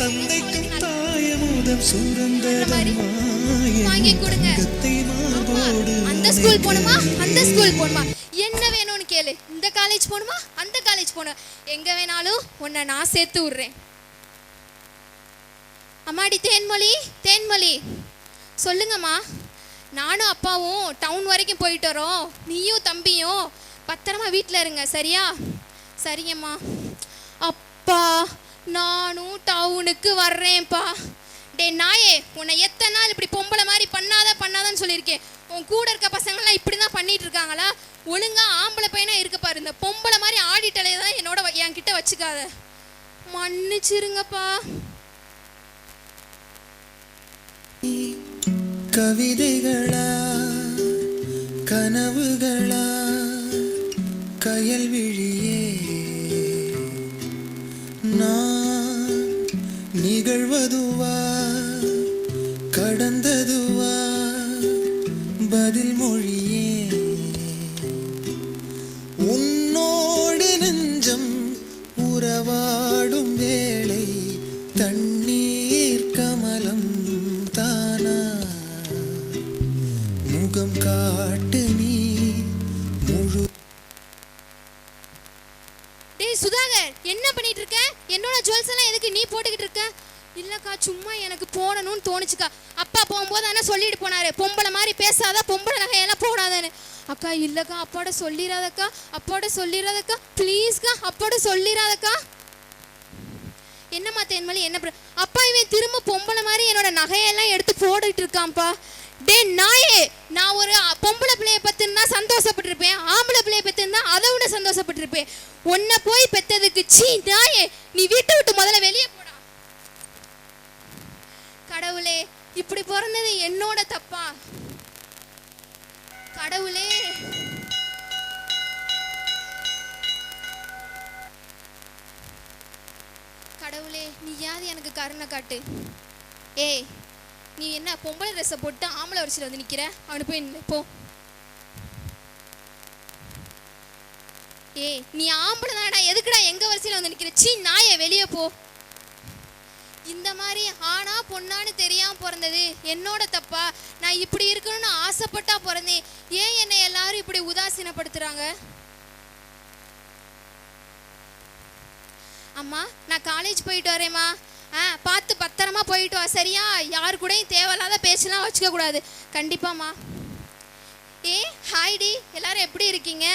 தந்தைக்கும் தாயமுதம் சுரந்ததம்மா வாங்கி கொடுங்க. அந்த ஸ்கூல் போணுமா, அந்த ஸ்கூல் போணுமா, என்ன வேணும்னு கேளு. இந்த காலேஜ் போணுமா, அந்த காலேஜ் போகணும், எங்க வேணாலும் உன்னை நான் சேர்த்து விடுறேன். அம்மாடி தேன்மொழி, தேன்மொழி சொல்லுங்கம்மா. நானும் அப்பாவும் டவுன் வரைக்கும் போயிட்டு வரோம். நீயும் தம்பியும் பத்திரமா வீட்டில் இருங்க, சரியா? சரிங்கம்மா. அப்பா நானும் டவுனுக்கு வர்றேன்ப்பா. டே நாயே, உன்னை எத்தனை நாள் இப்படி பொம்பளை மாதிரி பண்ணாதான்னு சொல்லியிருக்கேன். உன் கூட இருக்க பசங்கள்லாம் இப்படி தான் பண்ணிட்டு இருக்காங்களா? ஒழுங்கா ஆம்பளை பையனா இருக்க பாரு. இந்த பொம்பளை மாதிரி ஆடிட்டலையை தான் என்கிட்ட வச்சுக்காத. மன்னிச்சிருங்கப்பா. கவிதைகளா கனவுகளா கயல் விழியே நான் நிகழ்வதுவா கடந்ததுவா பதில் மொழியே உன்னோடு நெஞ்சம் உறவாடும் வேளை தண்ணீர் கமலம் தானா முகம் காட்டு நீ முழு. டேய் சுதாகர், என்ன பண்ணிட்டு இருக்க? என்னோட ஜுவல்ஸ் எல்லாம் எதுக்கு நீ போட்டுக்கிட்டு இருக்க? இல்லக்கா, சும்மா எனக்கு போடணும்னு தோணுச்சுக்கா. அப்பா போகும்போது என்ன சொல்லிட்டு போனாரு, பொம்பளை மாதிரி பேசாத, பொம்பளை நகையெல்லாம் போடாதன்னு. அக்கா இல்லக்கா, அப்பாட சொல்லிடாதக்கா ப்ளீஸ்க்கா, அப்பாட சொல்லிடாதக்கா. என்னம்மா தேன்மொழி, என்ன அப்பா இவன் திரும்ப பொம்பளை மாதிரி என்னோட நகையெல்லாம் எடுத்து போட்டுட்டு இருக்கான்ப்பா. டே நாயே, நான் ஒரு பொம்பளை பிள்ளைய பத்திருந்தா சந்தோஷப்பட்டிருப்பேன், ஆம்பளை பிள்ளைய பத்திருந்தா அதை விட சந்தோஷப்பட்டிருப்பேன். உன்னை போய் பெத்ததுக்கு சீ நாயே, நீ வீட்டை விட்டு முதல்ல வெளியே போடா. கடவுளே, இப்படி பிறந்தது என்னோட தப்பா? கடவுளே, கடவுளே நீயாவது எனக்கு கருணை காட்டு. ஏய், நீ என்ன பொம்பளை ட்ரெஸ்ஸை போட்டு ஆம்பளை வரிசையில் வந்து நிற்கிற? அவனு போய் போ. ஏய், நீ ஆம்பளை தானடா, எதுக்குடா எங்க வரிசையில் வந்து நிற்கிற? சீ நாயே, வெளியே போ. இந்த மாதிரி ஆனா பொண்ணான்னு தெரியாம பிறந்தது என்னோட தப்பா? நான் இப்படி இருக்கணும்னு ஆசைப்பட்டா பிறந்தேன். ஏன் என்னை எல்லாரும் இப்படி உதாசீனப்படுத்துறாங்க? அம்மா, நான் காலேஜ் போயிட்டு வரேம்மா. பார்த்து பத்திரமா போயிட்டு வா, சரியா? யாரு கூடயும் தேவையில்லாத பேச்செல்லாம் வச்சுக்க கூடாது. கண்டிப்பாம்மா. ஹாய்டி, எல்லாரும் எப்படி இருக்கீங்க?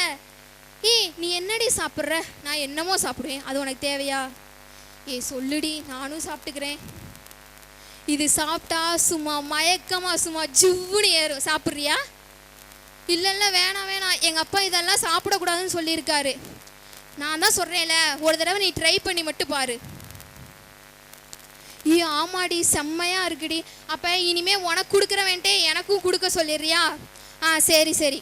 நீ என்னடி சாப்பிட்ற? நான் என்னமோ சாப்பிடுவேன், அது உனக்கு தேவையா? சொல்லுடி, நானும் சாப்பிட்டுக்கிறேன். இது சாப்பிட்டா சும்மா மயக்கமா சும்மா ஜிவ்வுன்னு ஏறும். சாப்பிட்றியா? இல்லை வேணாம், எங்கள் அப்பா இதெல்லாம் சாப்பிடக்கூடாதுன்னு சொல்லியிருக்காரு. நான் தான் சொல்கிறேன்ல, ஒரு தடவை நீ ட்ரை பண்ணி மட்டும் பாரு. ஆமாடி, செம்மையாக இருக்குடி. அப்போ இனிமே உனக்கு கொடுக்குறவன்ட்டே எனக்கும் கொடுக்க சொல்லிடுறியா? சரி.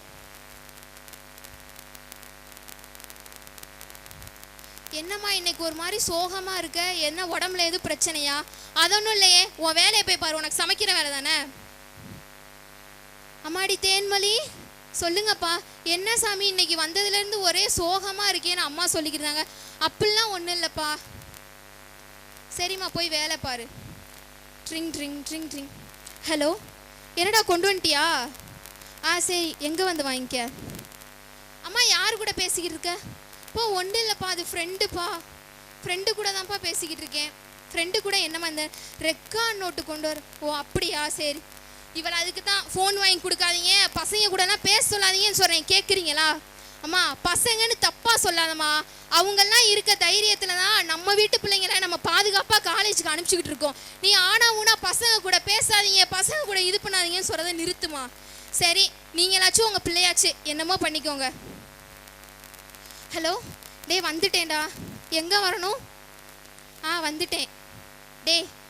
என்னம்மா இன்னைக்கு ஒரு மாதிரி சோகமா இருக்க? என்ன உடம்புல எதுவும் பிரச்சனையா? அதொன்னும் இல்லையே, உன் வேலையை போய் பாரு, உனக்கு சமைக்கிற வேலை தானே. அம்மாடி தேன்மொழி, சொல்லுங்கப்பா. என்ன சாமி இன்னைக்கு வந்ததுலேருந்து ஒரே சோகமா இருக்கேன்னு அம்மா சொல்லிக்கிறாங்க. அப்படிலாம் ஒன்றும் இல்லைப்பா. சரிம்மா, போய் வேலை பாரு. Drink drink drink drink. Hello, என்னடா கொண்டு வந்துட்டியா? சரி, எங்கே வந்து வாங்கிக்க? அம்மா, யார் கூட பேசிக்கிட்டு இருக்க? இப்போ ஒன்றும் இல்லைப்பா, அது ஃப்ரெண்டுப்பா. ஃப்ரெண்டு கூட தான்ப்பா பேசிக்கிட்டு இருக்கேன். ஃப்ரெண்டு கூட என்னம்மா இந்த ரெக்கார்ட் நோட்டு கொண்டு வர? ஓ அப்படியா, சரி. இவளை அதுக்கு தான் ஃபோன் வாங்கி கொடுக்காதீங்க, பசங்க கூடலாம் பேச சொல்லாதீங்கன்னு சொல்கிறேன், கேட்குறீங்களா? அம்மா, பசங்கன்னு தப்பாக சொல்லாதம்மா. அவங்கெல்லாம் இருக்க தைரியத்தில் தான் நம்ம வீட்டு பிள்ளைங்களை நம்ம பாதுகாப்பாக காலேஜுக்கு அனுப்பிச்சிக்கிட்டு இருக்கோம். நீ ஆனா ஊனா பசங்க கூட பேசாதீங்க, பசங்க கூட இது பண்ணாதீங்கன்னு சொல்கிறத நிறுத்துமா. சரி, நீங்களாச்சும் உங்கள் பிள்ளையாச்சு, என்னமோ பண்ணிக்கோங்க. ஹலோ, வந்துட்டேன்டா. எங்கே வரணும்? வந்துட்டேன்.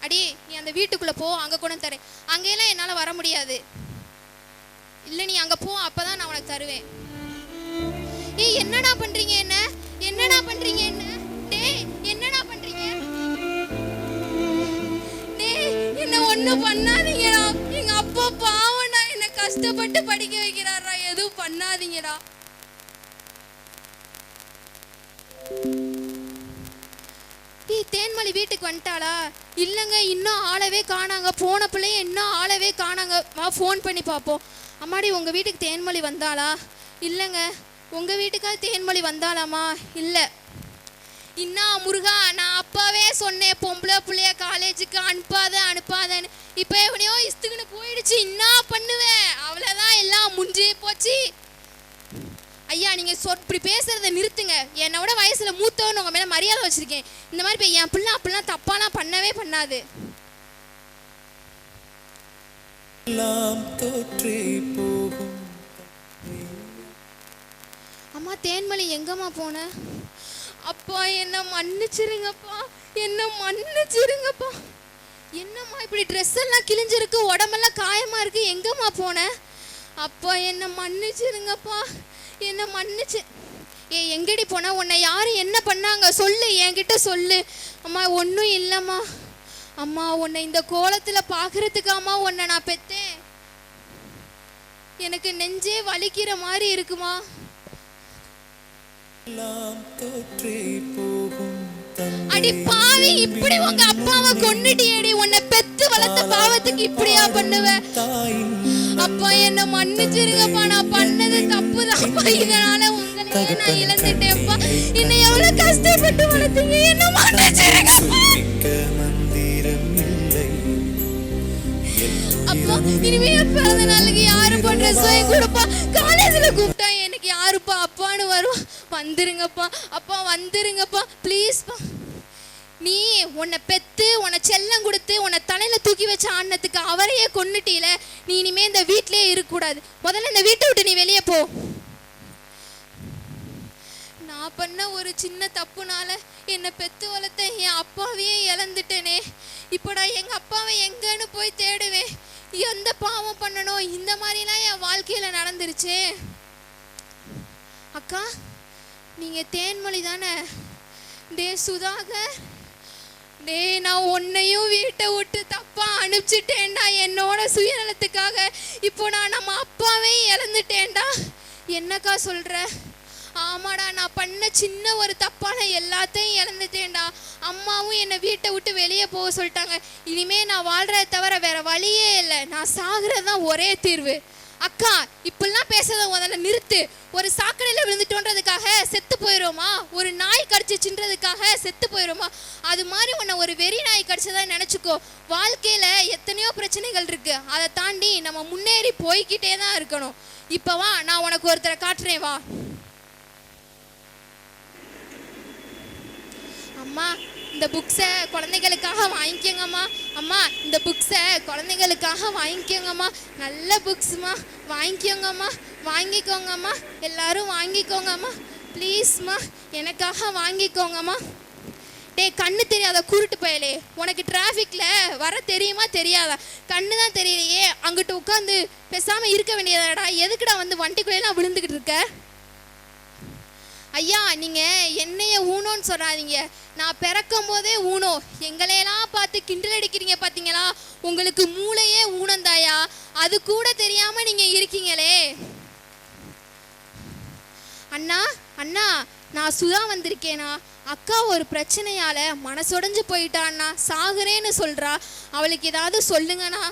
அடி, நீ அந்த வீட்டுக்குள்ளே போ, அங்கே கொண்டு தரேன். அங்கேயெல்லாம் என்னால் வர முடியாது. இல்லை, நீ அங்கே போ, அப்போ தான் நான் உனக்கு தருவேன். என்னடா பண்ணுறீங்க? என்னடா பண்ணுறீங்க? என்னடா பண்ணுறீங்க? என்ன ஒன்றும் பண்ணாதீங்கடா. எங்கள் அப்பா பாவம்டா, என்னை கஷ்டப்பட்டு படிக்க வைக்கிறாரா. எதுவும் பண்ணாதீங்கடா. தேன்மொழி வீட்டுக்கு வந்துட்டாளா? இல்லைங்க, இன்னும் ஆளவே காணாங்க. போன பிள்ளைய இன்னும் ஆளவே காணாங்க. வா, ஃபோன் பண்ணி பார்ப்போம். அம்மாடி, உங்கள் வீட்டுக்கு தேன்மொழி வந்தாளா? இல்லைங்க. உங்கள் வீட்டுக்காக தேன்மொழி வந்தாளாமா? இல்லை. இன்னா முருகா, நான் அப்பாவே சொன்னேன் பொம்பளை பிள்ளைய காலேஜுக்கு அனுப்பாதன்னு. இப்போ எவனையோ இஸ்துக்குன்னு போயிடுச்சு, என்ன பண்ணுவேன்? அவ்வளோதான், எல்லாம் முடிஞ்சு போச்சு. ஐயா, நீங்கள் இப்படி பேசுறத நிறுத்துங்க. என்னோட வயசில் மூத்தவன்னு உங்கள் மேலே மரியாதை வச்சுருக்கேன். இந்த மாதிரி இப்போ என் பிள்ளை அப்படிலாம் தப்பாலாம் பண்ணவே பண்ணாது. அம்மா தேன்மொழி, எங்கம்மா போன? அப்பா என்ன மன்னிச்சிருங்கப்பா, என்ன மன்னிச்சிருங்கப்பா. என்னம்மா இப்படி ட்ரெஸ் எல்லாம் கிழிஞ்சிருக்கு, உடம்பெல்லாம் காயமா இருக்கு, எங்கம்மா போன? அப்பா என்ன மன்னிச்சிருங்கப்பா, என்ன மன்னிச்சு. எங்கடி போன? உன்னை யாரும் என்ன பண்ணாங்க சொல்லு, என்கிட்ட சொல்லு. அம்மா ஒன்றும் இல்லைம்மா. அம்மா உன்னை இந்த கோலத்தில் பார்க்கறதுக்காம்மா உன்னை நான் பெத்தேன். எனக்கு நெஞ்சே வலிக்கிற மாதிரி இருக்குமா. அடி பாவி, இப்படி உங்க அப்பாவை கொன்னுட்டியேடி. உன்னை பெத்து வளர்த்த பாவத்துக்கு இப்படியா பண்ணுவ? அப்பா என்ன மன்னிச்சிருங்கப்பா, நான் பண்ணது தப்புதான்ப்பா. இதனால உங்களையே நான் இழந்துட்டேன்ப்பா. என்னை எவ்வளவு கஷ்டப்பட்டு வளர்த்தீங்க, என்ன மன்னிச்சிருங்கப்பா. அப்பா இனிமே பிறந்த நாளுக்கு யாரு பண்ற சுய கொடுப்பா? காலேஜ்ல கூப்பிட்டா எனக்கு யாருப்பா அப்பான்னு வரும்? வந்துருங்கப்பா, அப்பா வந்துருங்கப்பா, ப்ளீஸ்ப்பா. நீ உன்னை பெத்து உன்னை செல்லம் கொடுத்து உன்னை தலையில தூக்கி வச்ச ஆண்ணத்துக்கு அவரையே கொன்னுட்டீல. நீ இனிமே இந்த வீட்டிலே இருக்கக்கூடாது. முதல்ல இந்த வீட்டை விட்டு நீ வெளியே போ. நான் பண்ண ஒரு சின்ன தப்புனால என்னை பெத்து வளர்த்த என் அப்பாவையே இழந்துட்டேனே. இப்போ நான் எங்க அப்பாவை எங்கன்னு போய் தேடுவேன்? எந்த பாவம் பண்ணணும்? இந்த மாதிரிலாம் என் வாழ்க்கையில நடந்துருச்சு. அக்கா, நீங்க தேன்மொழி தானே? டே சுதாகர், டே நான் உன்னையும் வீட்டை விட்டு தப்பா அனுப்பிச்சிட்டேன்டா என்னோட சுயநலத்துக்காக. இப்போ நான் நம்ம அப்பாவே இழந்துட்டேன்டா. என்னக்கா சொல்ற? ஆமாடா, நான் பண்ண சின்ன ஒரு தப்பான எல்லாத்தையும் இழந்துட்டேன்டா. அம்மாவும் என்னை வீட்டை விட்டு வெளியே போக சொல்லிட்டாங்க. இனிமே நான் வாழ்றத தவிர வேற வழியே இல்லை. நான் சாகுறது தான் ஒரே தீர்வு. அக்கா, இப்படிலாம் பேசுறத முதல்ல நிறுத்து. ஒரு சாக்கடையில் விழுந்துட்டோன்றதுக்காக செத்து போயிடுவோமா? ஒரு நாய் கடிச்சிச்சுன்றதுக்காக செத்து போயிடுவோமா? அது மாதிரி உன்னை ஒரு வெறி நாய் கடிச்சதா நினச்சிக்கோ. வாழ்க்கையில் எத்தனையோ பிரச்சனைகள் இருக்கு, அதை தாண்டி நம்ம முன்னேறி போய்கிட்டே தான் இருக்கணும். இப்போ வா, நான் உனக்கு ஒருத்தரை காட்டுறேன், வா. அம்மா, இந்த புக்ஸை குழந்தைகளுக்காக வாங்கிக்கோங்கம்மா. அம்மா, இந்த புக்ஸை குழந்தைகளுக்காக வாங்கிக்கோங்கம்மா. நல்ல புக்ஸ்மா, வாங்கிக்கோங்கம்மா, வாங்கிக்கோங்கம்மா, எல்லாரும் வாங்கிக்கோங்கம்மா, ப்ளீஸ்மா, எனக்காக வாங்கிக்கோங்கம்மா. டே கண்ணு தெரியாத குருட்டு பயலே, உனக்கு டிராஃபிக்கில் வர தெரியுமா தெரியாதா? கண்ணு தான் தெரியலையே, அங்கிட்டு உட்காந்து பேசாமல் இருக்க வேண்டியதாடா. எதுக்குடா வந்து வண்டிக்குள்ளேலாம் விழுந்துக்கிட்டு இருக்க? ஐயா, நீங்கள் என்னைய ஊனோன்னு சொல்லாதீங்க. நான் பிறக்கும் போதே ஊனோ. எங்களையெல்லாம் பார்த்து கிண்டல் அடிக்கிறீங்க பார்த்தீங்களா? உங்களுக்கு மூளையே ஊனந்தாயா? அது கூட தெரியாமல் நீங்கள் இருக்கீங்களே. அண்ணா அண்ணா, நான் சுதா வந்திருக்கேனா? அக்கா ஒரு பிரச்சனையால் மனசுடைஞ்சு போயிட்டான்னா, சாகுறேன்னு சொல்கிறா. அவளுக்கு ஏதாவது சொல்லுங்கண்ணா.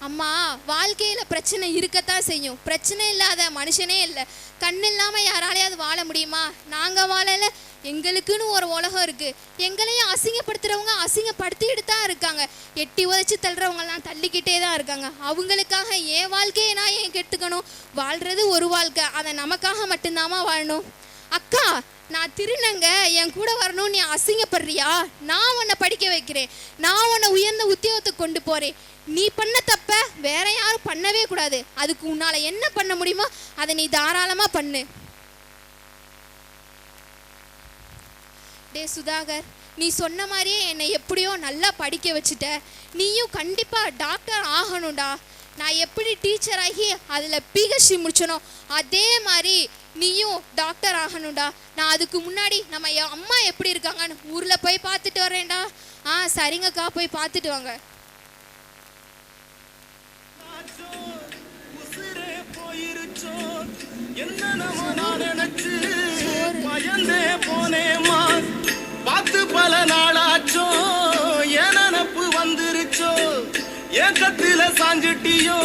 அம்மா, வாழ்க்கையில் பிரச்சனை இருக்கத்தான் செய்யும். பிரச்சனை இல்லாத மனுஷனே இல்லை. கண்ணு இல்லாமல் யாராலையாவது வாழ முடியுமா? நாங்கள் வாழலை. எங்களுக்குன்னு ஒரு உலகம் இருக்குது. எங்களையும் அசிங்கப்படுத்துகிறவங்க அசிங்கப்படுத்திக்கிட்டு தான் இருக்காங்க. எட்டி உதச்சி தள்ளுறவங்கலாம் தள்ளிக்கிட்டே தான் இருக்காங்க. அவங்களுக்காக என் வாழ்க்கையை நான் ஏன் கெடுத்துக்கணும்? வாழ்கிறது ஒரு வாழ்க்கை, அதை நமக்காக மட்டும்தாம்மா வாழணும். அக்கா, நான் திருநங்க, என் கூட வரணும், நீ அசிங்கப்படுறியா? நான் உன்னை படிக்க வைக்கிறேன், நான் உன்னை உயர்ந்த உத்தியோகத்துக்கு கொண்டு போகிறேன். நீ பண்ண தப்ப வேற யாரும் பண்ணவே கூடாது. அதுக்கு உன்னால என்ன பண்ண முடியுமோ அதை நீ தாராளமா பண்ணு. டே சுதாகர், நீ சொன்ன மாதிரியே என்னை எப்படியோ நல்லா படிக்க வச்சுட்ட. நீயும் கண்டிப்பா டாக்டர் ஆகணும்டா. நான் எப்படி டீச்சர் ஆகி அதில் பிஹெச்டி முடிச்சனோ அதே மாதிரி நீயும் டாக்டர் ஆகணும்டா. நான் அதுக்கு முன்னாடி நம்ம அம்மா எப்படி இருக்காங்கன்னு ஊரில் போய் பார்த்துட்டு வரேன்டா. சரிங்கக்கா, போய் பார்த்துட்டு வாங்க. பயந்தே போனேமா, பார்த்து பல நாளாச்சோ, என் நினப்பு வந்துருச்சோ, ஏக்கத்தில சாஞ்சிட்டியோ,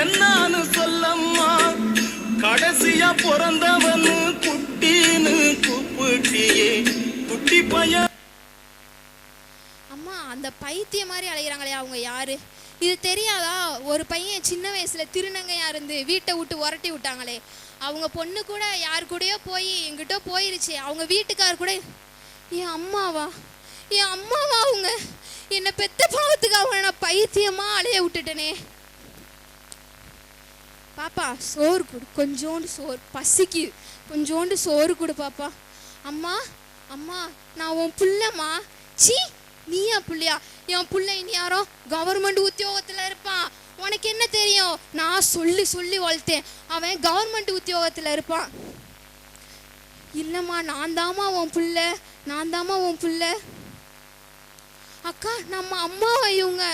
என்னான்னு சொல்லம்மா. கடைசியா பிறந்தவன் குட்டி முத்துன்னு கூப்பிட்டியே குட்டி பையன். அம்மா அந்த பைத்திய மாதிரி அலைகிறாங்களே அவங்க யாரு? இது தெரியாதா? ஒரு பையன் சின்ன வயசுல திருநங்கையா இருந்து வீட்டை விட்டு உரட்டி விட்டாங்களே, அவங்க பொண்ணு கூட யார் கூடயோ போய் எங்கிட்ட போயிருச்சு. அவங்க வீட்டுக்கார் கூட என் அம்மாவா அவங்க என்னை பெத்த பாவத்துக்கு அவங்க நான் பைத்தியமா அலைய விட்டுட்டேனே. பாப்பா சோறு கொடு, கொஞ்சோண்டு சோறு பசிக்கு, கொஞ்சோண்டு சோறு கொடு பாப்பா. அம்மா அம்மா நான் உன் புள்ளம்மா. சீ நீயா புள்ளையா? என் புள்ள இனி யாரோ கவர்மெண்ட் உத்தியோகத்துல இருப்பான். உனக்கு என்ன தெரியும்? நான் சொல்லி சொல்லி வளர்த்தேன், அவன் கவர்மெண்ட் உத்தியோகத்துல இருப்பான். இல்லம்மா நான் தாமா உன் புள்ள. அக்கா நம்ம அம்மாவை இவங்க.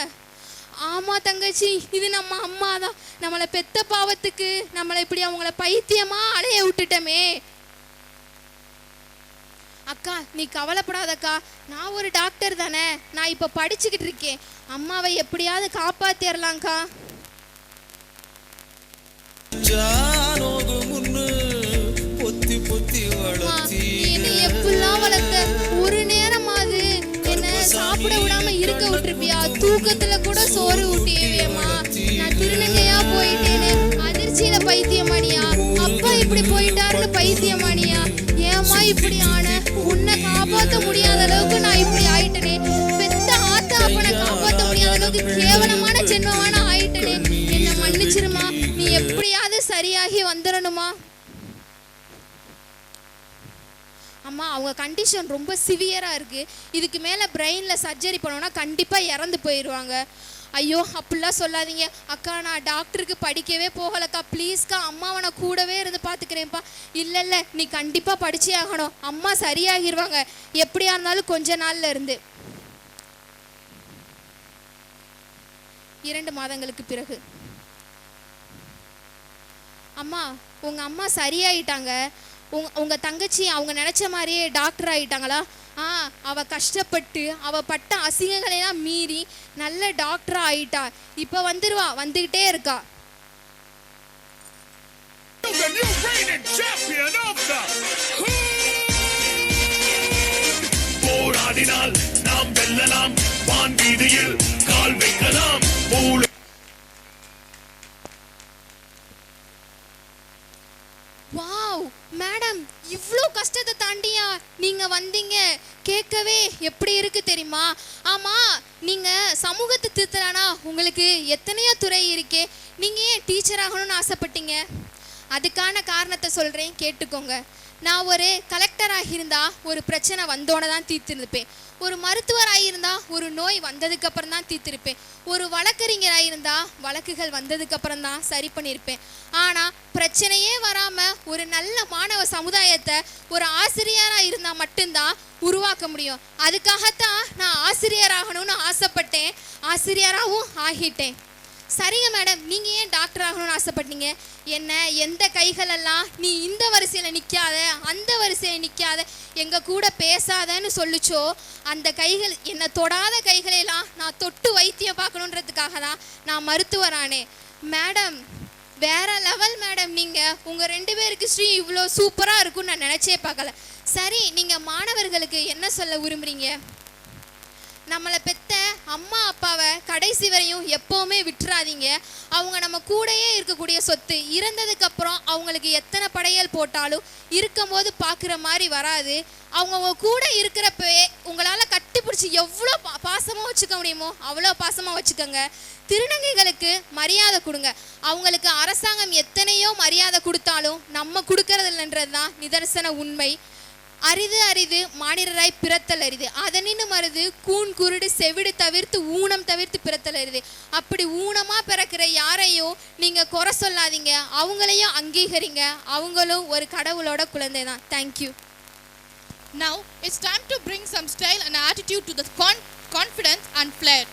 ஆமா தங்கச்சி, இது நம்ம அம்மா தான். நம்மளை பெத்த பாவத்துக்கு நம்மளை இப்படி அவங்கள பைத்தியமா அலைய விட்டுட்டோமே. அக்கா நீ கவலைப்படாதக்கா, நான் ஒரு டாக்டர் தானே, நான் இப்போ படிச்சுக்கிட்டு இருக்கேன். அம்மாவை எப்படியாவது காப்பாத்திரலாம்க்கா. என்னை எப்படிலாம் வளர்த்த? ஒரு நேரமாவது என்ன சாப்பிட விடாம இருக்க விட்டுருப்பியா? தூக்கத்துல கூட சோறு ஊட்டியேமா. நான் திருநங்கையா போயிட்டேன்னு அதிர்ச்சியில பைத்தியமானியா? அப்பா இப்படி போயிட்டாருன்னு பைத்தியமானியா? ஏமா இப்படி ஆன? உன்னை காப்பாற்ற முடியாத அளவுக்கு நான் இப்படி ஆயிட்டனே. பெத்த ஆத்தா அப்பனை காப்பாற்ற முடியாத அளவுக்கு கேவலமான ஜென்மமான ஆயிட்டனே. என்ன மன்னிச்சிருமா, நீ எப்படியாவது சரியாகி வந்துடணுமா. அம்மா அவங்க கண்டிஷன் ரொம்ப சிவியராக இருக்குது. இதுக்கு மேலே பிரெயினில் சர்ஜரி பண்ணோன்னா கண்டிப்பாக இறந்து போயிடுவாங்க. ஐயோ அப்படிலாம் சொல்லாதீங்க அக்கா, நான் டாக்டருக்கு படிக்கவே போகலக்கா, ப்ளீஸ்க்கா அம்மாவை நான் கூடவே இருந்து பார்த்துக்கிறேன்ப்பா. இல்லை நீ கண்டிப்பாக படிச்சே ஆகணும், அம்மா சரியாகிடுவாங்க எப்படியா இருந்தாலும் கொஞ்ச நாள்ல இருந்து. 2 மாதங்களுக்கு பிறகு அம்மா உங்கள் அம்மா சரியாயிட்டாங்க. உங்கள் தங்கச்சி அவங்க நினச்ச மாதிரியே டாக்டர் ஆகிட்டாங்களா? அவள் கஷ்டப்பட்டு அவள் பட்ட அசிங்கங்களையெல்லாம் மீறி நல்ல டாக்டராக ஆயிட்டா. இப்போ வந்துடுவா, வந்துக்கிட்டே இருக்கா. போராடினால் நாம் வெல்லலாம், வான் வீதியில் கால் வைக்கலாம். வாவ் மேடம், இவ்வளோ கஷ்டத்தை தாண்டியா நீங்கள் வந்தீங்க? கேட்கவே எப்படி இருக்கு தெரியுமா? ஆமாம், நீங்கள் சமூகத்தை திருத்தலானா உங்களுக்கு எத்தனையோ துறை இருக்கே, நீங்கள் ஏன் டீச்சர் ஆகணும்னு ஆசைப்பட்டீங்க? அதுக்கான காரணத்தை சொல்கிறேன், கேட்டுக்கோங்க. நான் ஒரு கலெக்டராக இருந்தால் ஒரு பிரச்சனை வந்தோன்னு தான் தீர்த்துருப்பேன். ஒரு மருத்துவராக இருந்தால் ஒரு நோய் வந்ததுக்கப்புறம் தான் தீர்த்திருப்பேன். ஒரு வழக்கறிஞராக இருந்தால் வழக்குகள் வந்ததுக்கப்புறம் தான் சரி பண்ணியிருப்பேன். ஆனால் பிரச்சனையே வராமல் ஒரு நல்ல மாணவ சமுதாயத்தை ஒரு ஆசிரியராக இருந்தால் மட்டும்தான் உருவாக்க முடியும். அதுக்காகத்தான் நான் ஆசிரியராகணும்னு ஆசைப்பட்டேன், ஆசிரியராகவும் ஆகிட்டேன். சரிங்க மேடம், நீங்கள் ஏன் டாக்டர் ஆகணும்னு ஆசைப்பட்டீங்க? என்ன எந்த கைகளெல்லாம் நீ இந்த வரிசையில் நிற்காத, அந்த வரிசையில் நிற்காத, எங்கள் கூட பேசாதன்னு சொல்லிச்சோ, அந்த கைகள் என்னை தொடாத கைகளெல்லாம் நான் தொட்டு வைத்தியம் பார்க்கணுன்றதுக்காக தான் நான் மருத்துவரானேன். மேடம் வேற லெவல் மேடம். நீங்கள் உங்கள் 2 பேருக்கு ஸ்ரீ இவ்வளோ சூப்பராக இருக்குன்னு நான் நினச்சே பார்க்கல. சரி, நீங்கள் மாணவர்களுக்கு என்ன சொல்ல விரும்புகிறீங்க? நம்மளை பெத்த அம்மா அப்பாவை கடைசி வரையும் எப்போவுமே விட்டுறாதீங்க. அவங்க நம்ம கூடயே இருக்கக்கூடிய சொத்து. இறந்ததுக்கப்புறம் அவங்களுக்கு எத்தனை படையல் போட்டாலும் இருக்கும்போது பார்க்குற மாதிரி வராது. அவங்க கூட இருக்கிறப்பவே உங்களால் கட்டிப்பிடிச்சி எவ்வளோ பாசமாக வச்சுக்க முடியுமோ அவ்வளோ பாசமாக வச்சுக்கோங்க. திருநங்கைகளுக்கு மரியாதை கொடுங்க. அவங்களுக்கு அரசாங்கம் எத்தனையோ மரியாதை கொடுத்தாலும் நம்ம கொடுக்கறது இல்லைன்றது தான் நிதர்சன உண்மை. அரிது அரிது மானிடராய் பிறத்தல் அரிது, அதனின்னு மருது கூன் குருடு செவிடு தவிர்த்து ஊனம் தவிர்த்து பிறத்தல் அரிது. அப்படி ஊனமாக பிறக்கிற யாரையும் நீங்கள் குறை சொல்லாதீங்க, அவங்களையும் அங்கீகரிங்க. அவங்களும் ஒரு கடவுளோட குழந்தை தான். Thank you. Now it's time to bring some style and attitude to the confidence and flair.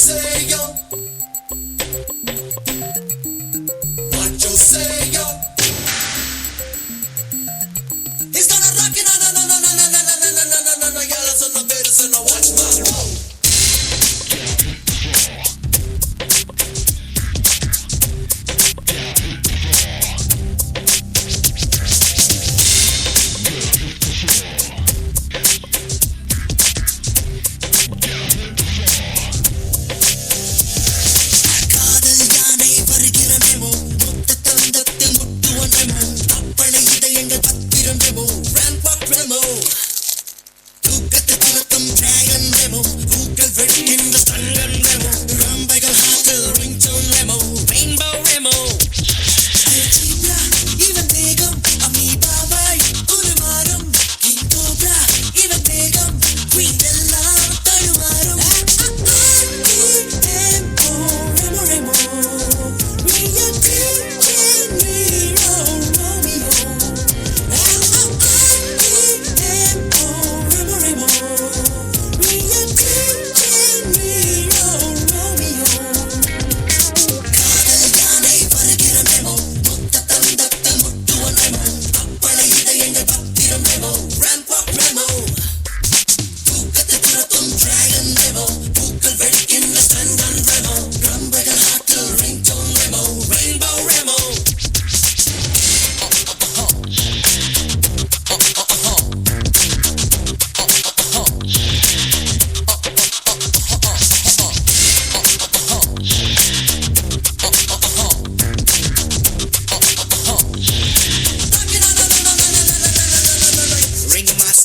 Say yo, what you say yo.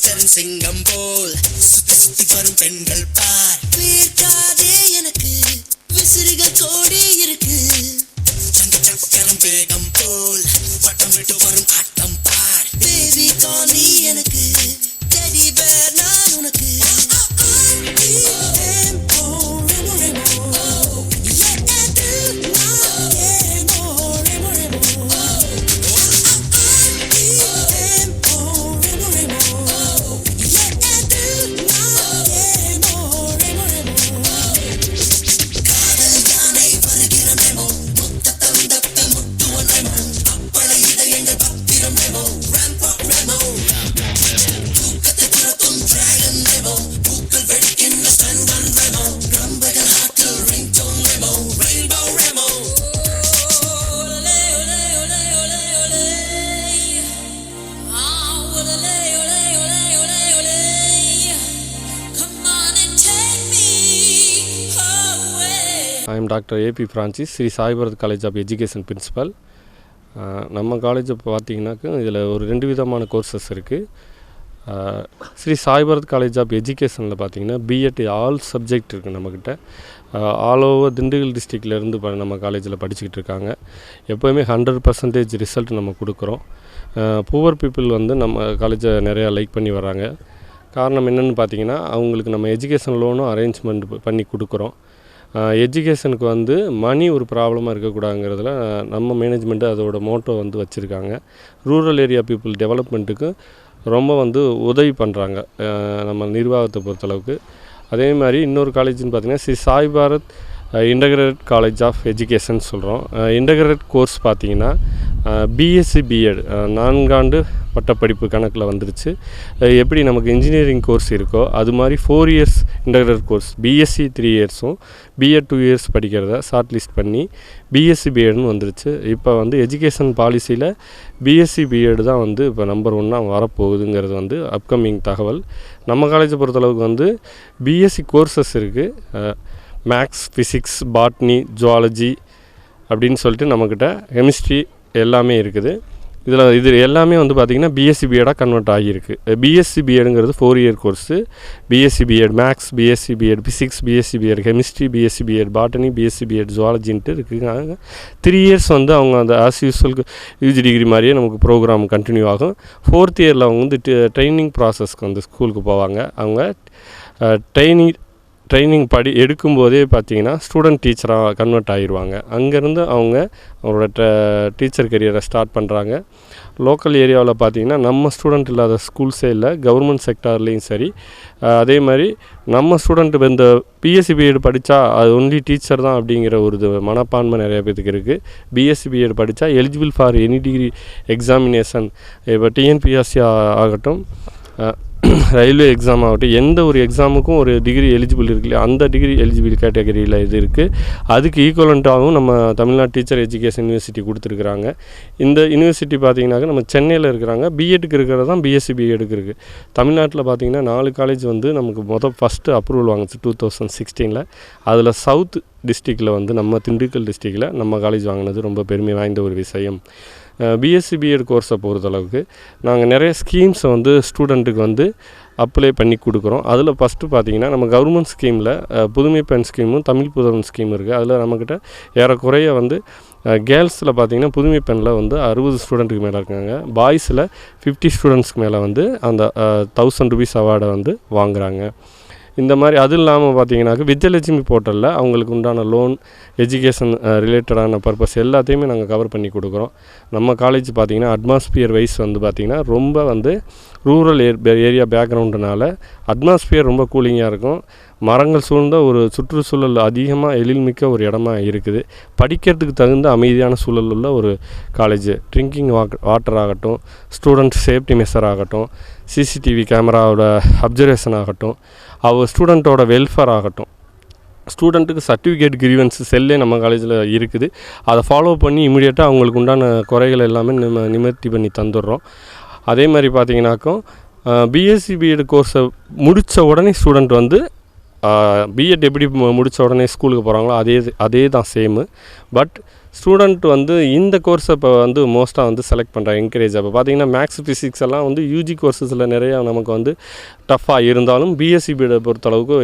கரும் சிங்கம் போல் சுத்தி சுத்தி வரும் பெண்கள் பார் வேர்க்காதே எனக்கு விசிறிகள் கோடி இருக்கு சக்கரம் வேகம் போல் வட்டம் விட்டு வரும் ஆட்டம் பார் பேபி காலி எனக்கு டெடி பேர் நான் உனக்கு I am Dr. A.P. Francis, Sri Sai Barath College of Education Principal. நம்ம காலேஜை பார்த்தீங்கன்னாக்கா இதில் ஒரு 2 விதமான கோர்சஸ் இருக்குது. ஸ்ரீ சாய் பரத் காலேஜ் ஆஃப் எஜுகேஷனில் பார்த்தீங்கன்னா பிஎட் ஆல் சப்ஜெக்ட் இருக்குது நம்மக்கிட்ட. ஆல் ஓவர் திண்டுக்கல் டிஸ்ட்ரிக்ட்லேருந்து நம்ம காலேஜில் படிச்சுக்கிட்டு இருக்காங்க. எப்போவுமே 100% ரிசல்ட் நம்ம கொடுக்குறோம். புவர் பீப்புள் வந்து நம்ம காலேஜை நிறையா லைக் பண்ணி வராங்க. காரணம் என்னென்னு பார்த்தீங்கன்னா அவங்களுக்கு நம்ம எஜுகேஷன் லோனும் அரேஞ்ச்மெண்ட் பண்ணி கொடுக்குறோம். எஜுகேஷனுக்கு வந்து மணி ஒரு ப்ராப்ளமாக இருக்கக்கூடாதுங்கிறதுல நம்ம மேனேஜ்மெண்ட்டு அதோட மோட்டோ வந்து வச்சுருக்காங்க. ரூரல் ஏரியா பீப்புள் டெவலப்மெண்ட்டுக்கு ரொம்ப வந்து உதவி பண்ணுறாங்க நம்ம நிர்வாகத்தை பொறுத்தளவுக்கு. அதே மாதிரி இன்னொரு காலேஜ்னு பார்த்திங்கன்னா Shri Sai Bharat integrate college of education சொல்கிறோம். இன்டகிரேட் கோர்ஸ் பார்த்திங்கன்னா பிஎஸ்சி பிஎட் 4 ஆண்டு பட்டப்படிப்பு கணக்கில் வந்துருச்சு. எப்படி நமக்கு இன்ஜினியரிங் கோர்ஸ் இருக்கோ அது மாதிரி 4 இயர்ஸ் இன்டகிரேட் கோர்ஸ் பிஎஸ்சி 3 இயர்ஸும் பிஎட் 2 இயர்ஸ் படிக்கிறத ஷார்ட் லிஸ்ட் பண்ணி பிஎஸ்சி பிஎட்னு வந்துருச்சு. இப்போ வந்து எஜுகேஷன் பாலிசியில் பிஎஸ்சி பிஎட் தான் வந்து இப்போ நம்பர் 1 வரப்போகுதுங்கிறது வந்து அப்கமிங் தகவல். நம்ம காலேஜை பொறுத்தளவுக்கு வந்து பிஎஸ்சி கோர்சஸ் இருக்குது. மேக்ஸ், ஃபிசிக்ஸ், பாட்னி, ஜுவாலஜி அப்படின்னு சொல்லிட்டு நம்மக்கிட்ட கெமிஸ்ட்ரி எல்லாமே இருக்குது. இது எல்லாமே வந்து பார்த்திங்கன்னா பிஎஸ்சி பிஎடாக கன்வெர்ட் ஆகியிருக்கு. பிஎஸ்சி பிஎடுங்கிறது 4 year course. BSc BEd maths, BSc BEd physics, BSc BEd chemistry, BSc BEd botany, BSc BEd ஜுவாலஜின்ட்டு இருக்குங்க. 3 இயர்ஸ் வந்து அவங்க அந்த ஆஸ் யூஸ்வல் யூஜி டிகிரி மாதிரியே நமக்கு ப்ரோக்ராம் கண்டினியூ ஆகும். 4th இயரில் அவங்க வந்து ட்ரைனிங் ப்ராசஸ்க்கு வந்து ஸ்கூலுக்கு போவாங்க. அவங்க ட்ரைனிங் எடுக்கும்போதே பார்த்திங்கன்னா ஸ்டூடெண்ட் டீச்சராக கன்வெர்ட் ஆகிடுவாங்க. அங்கேருந்து அவங்களோட டீச்சர் கரியரை ஸ்டார்ட் பண்ணுறாங்க. லோக்கல் ஏரியாவில் பார்த்திங்கன்னா நம்ம ஸ்டூடெண்ட் இல்லாத ஸ்கூல்ஸே இல்லை, கவர்மெண்ட் செக்டார்லேயும் சரி. அதே மாதிரி நம்ம ஸ்டூடெண்ட் இந்த பிஎஸ்சி பிஎட் படித்தா அது ஒன்லி டீச்சர் தான் அப்படிங்கிற ஒரு மனப்பான்மை நிறைய பேருக்கு இருக்குது. பிஎஸ்சி பிஎட் படித்தா eligible for any degree examination, இப்போ டிஎன்பிஎஸ்சி ஆகட்டும், ரயில்வே எக்ஸாம் ஆகட்டும், எந்த ஒரு எக்ஸாமுக்கும் ஒரு டிகிரி எலிஜிபிள் இருக்கு இல்லையா, அந்த டிகிரி எலிஜிபிள் கேட்டகரியில் இது இருக்குது. அதுக்கு ஈக்குவலண்ட்டாகவும் நம்ம தமிழ்நாடு டீச்சர் எஜுகேஷன் யூனிவர்சிட்டி கொடுத்துருக்குறாங்க. இந்த யூனிவர்சிட்டி பார்த்திங்கனாக்கா நம்ம சென்னையில் இருக்கிறாங்க. பிஎட்டுக்கு இருக்கிறது தான் பிஎஸ்சி பிஎடுக்கு இருக்குது. தமிழ்நாட்டில் பார்த்திங்கன்னா 4 காலேஜ் வந்து நமக்கு ஃபஸ்ட்டு அப்ரூவல் வாங்குச்சு 2016. அதில் சவுத் டிஸ்ட்ரிக்டில் வந்து நம்ம திண்டுக்கல் டிஸ்ட்ரிக்டில் நம்ம காலேஜ் வாங்கினது ரொம்ப பெருமை வாய்ந்த ஒரு விஷயம். பிஎஸ்சி பிஎட் கோர்ஸை பொறுத்தளவுக்கு நாங்கள் நிறைய ஸ்கீம்ஸை வந்து ஸ்டூடெண்ட்டுக்கு வந்து அப்ளை பண்ணி கொடுக்குறோம். அதில் ஃபஸ்ட்டு பார்த்திங்கன்னா நம்ம கவர்மெண்ட் ஸ்கீமில் புதுமை பெண் ஸ்கீமும் தமிழ் புதல்வன் ஸ்கீம் இருக்குது. அதில் நம்மக்கிட்ட ஏறக்குறைய வந்து கேர்ள்ஸில் பார்த்திங்கன்னா புதுமை பெண்ணில் வந்து 60 ஸ்டூடெண்ட்டுக்கு மேலே இருக்காங்க. பாய்ஸில் 50 ஸ்டூடெண்ட்ஸ்க்கு மேலே வந்து அந்த 1000 ரூபீஸ் அவார்டை வந்து வாங்குகிறாங்க. இந்த மாதிரி அது இல்லாமல் பார்த்தீங்கன்னாக்க விஜயலட்சுமி போர்ட்டலில் அவங்களுக்கு உண்டான லோன், எஜுகேஷன் ரிலேட்டடான பர்பஸ் எல்லாத்தையுமே நாங்கள் கவர் பண்ணி கொடுக்குறோம். நம்ம காலேஜ் பார்த்திங்கன்னா அட்மாஸ்பியர் வைஸ் வந்து பார்த்திங்கன்னா ரொம்ப வந்து ரூரல் ஏரியா பேக்ரவுண்டுனால அட்மாஸ்பியர் ரொம்ப கூலிங்காக இருக்கும். மரங்கள் சூழ்ந்த ஒரு சுற்றுச்சூழல் அதிகமாக எழில்மிக்க ஒரு இடமா இருக்குது. படிக்கிறதுக்கு தகுந்த அமைதியான சூழல் உள்ள ஒரு காலேஜ். ட்ரிங்கிங் வாட்டர் ஆகட்டும், ஸ்டூடெண்ட் சேஃப்டி மெஷர் ஆகட்டும், சிசிடிவி கேமராவோட அப்சர்வேஷன் ஆகட்டும், அவர் ஸ்டூடெண்ட்டோட வெல்ஃபேர் ஆகட்டும், ஸ்டூடெண்ட்டுக்கு சர்டிஃபிகேட் கிரீவன்ஸ் செல்லே நம்ம காலேஜில் இருக்குது. அதை ஃபாலோ பண்ணி இமீடியட்டாக அவங்களுக்கு உண்டான குறைகள் எல்லாமே நிவர்த்தி பண்ணி தந்துடுறோம். அதே மாதிரி பார்த்தீங்கன்னாக்கும் பிஎஸ்சி பிஎட் கோர்ஸை முடித்த உடனே ஸ்டூடெண்ட் வந்து பிஎட் எப்படி முடித்த உடனே ஸ்கூலுக்கு போகிறாங்களோ அதே தான் சேமு. பட் ஸ்டூடெண்ட் வந்து இந்த கோர்ஸை இப்போ வந்து மோஸ்ட்டாக வந்து செலக்ட் பண்ணுறாங்க, என்கரேஜ். அப்போ பார்த்தீங்கன்னா மேக்ஸ் ஃபிசிக்ஸ் எல்லாம் வந்து யூஜி கோர்ஸஸில் நிறையா நமக்கு வந்து டஃப்பாக இருந்தாலும் பிஎஸ்சி பிஎட் பொறுத்தளவுக்கு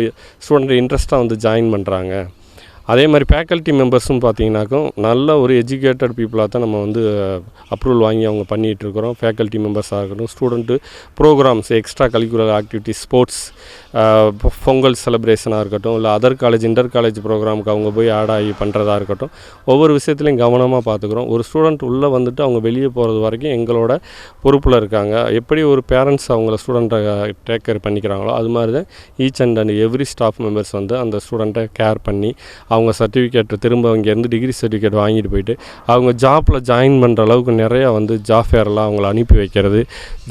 ஸ்டூடெண்ட் இன்ட்ரெஸ்ட்டாக வந்து ஜாயின் பண்ணுறாங்க. அதே மாதிரி ஃபேக்கல்ட்டி மெம்பர்ஸும் பார்த்தீங்கன்னாக்கும் நல்ல ஒரு எஜுகேட்டட் பீப்புளாக தான் நம்ம வந்து அப்ரூவல் வாங்கி அவங்க பண்ணிகிட்ருக்குறோம். ஃபேக்கல்ட்டி மெம்பர்ஸாக இருக்கட்டும், student programmes, extra curricular activities, sports, Pongal செலிப்ரேஷனாக இருக்கட்டும், இல்லை அதர் காலேஜ் இன்டர் காலேஜ் ப்ரோக்ராமுக்கு அவங்க போய் ஆட் ஆகி பண்ணுறதா இருக்கட்டும், ஒவ்வொரு விஷயத்துலையும் கவனமாக பார்த்துக்குறோம். ஒரு ஸ்டூடெண்ட் உள்ளே வந்துட்டு அவங்க வெளியே போகிறது வரைக்கும் எங்களோட பொறுப்பில் இருக்காங்க. எப்படி ஒரு பேரண்ட்ஸ் அவங்கள ஸ்டூடெண்ட்டை டேக் கேர் பண்ணிக்கிறாங்களோ அது மாதிரி தான் each and every staff members வந்து அந்த ஸ்டூடெண்ட்டை கேர் பண்ணி அவங்க சர்டிஃபிகேட்டை திரும்ப அங்கேருந்து டிகிரி சர்டிஃபிகேட் வாங்கிட்டு போயிட்டு அவங்க ஜாப்பில் ஜாயின் பண்ணுற அளவுக்கு நிறையா வந்து ஜாப் ஃபேர்லாம் அவங்கள அனுப்பி வைக்கிறது,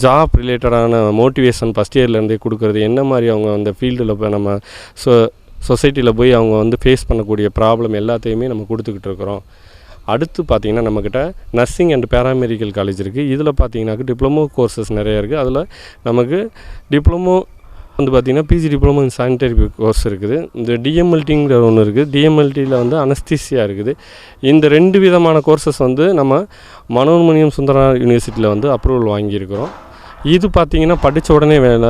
ஜாப் ரிலேட்டடான மோட்டிவேஷன் ஃபஸ்ட் இயர்லேருந்தே கொடுக்குறது, என்ன மாதிரி அவங்க அந்த ஃபீல்டில் போய் நம்ம சொசைட்டியில் போய் அவங்க வந்து ஃபேஸ் பண்ணக்கூடிய ப்ராப்ளம் எல்லாத்தையுமே நம்ம கொடுத்துக்கிட்டு இருக்கிறோம். அடுத்து பார்த்திங்கன்னா நம்மக்கிட்ட நர்சிங் அண்ட் பேராமெடிக்கல் காலேஜ் இருக்குது. இதில் பார்த்திங்கனாக்கா டிப்ளமோ கோர்சஸ் நிறையா இருக்குது. அதில் நமக்கு டிப்ளமோ வந்து பார்த்திங்கன்னா PG diploma in sanitary course இருக்குது. இந்த டிஎம்எல்டிங்கிற ஒன்று இருக்குது. டிஎம்எல்டியில் வந்து அனஸ்தீசியா இருக்குது. இந்த 2 விதமான கோர்சஸ் வந்து நம்ம மனோன்மணியம் சுந்தரா யூனிவர்சிட்டியில் வந்து அப்ரூவல் வாங்கியிருக்கிறோம். இது பார்த்திங்கன்னா படித்த உடனே வேலை,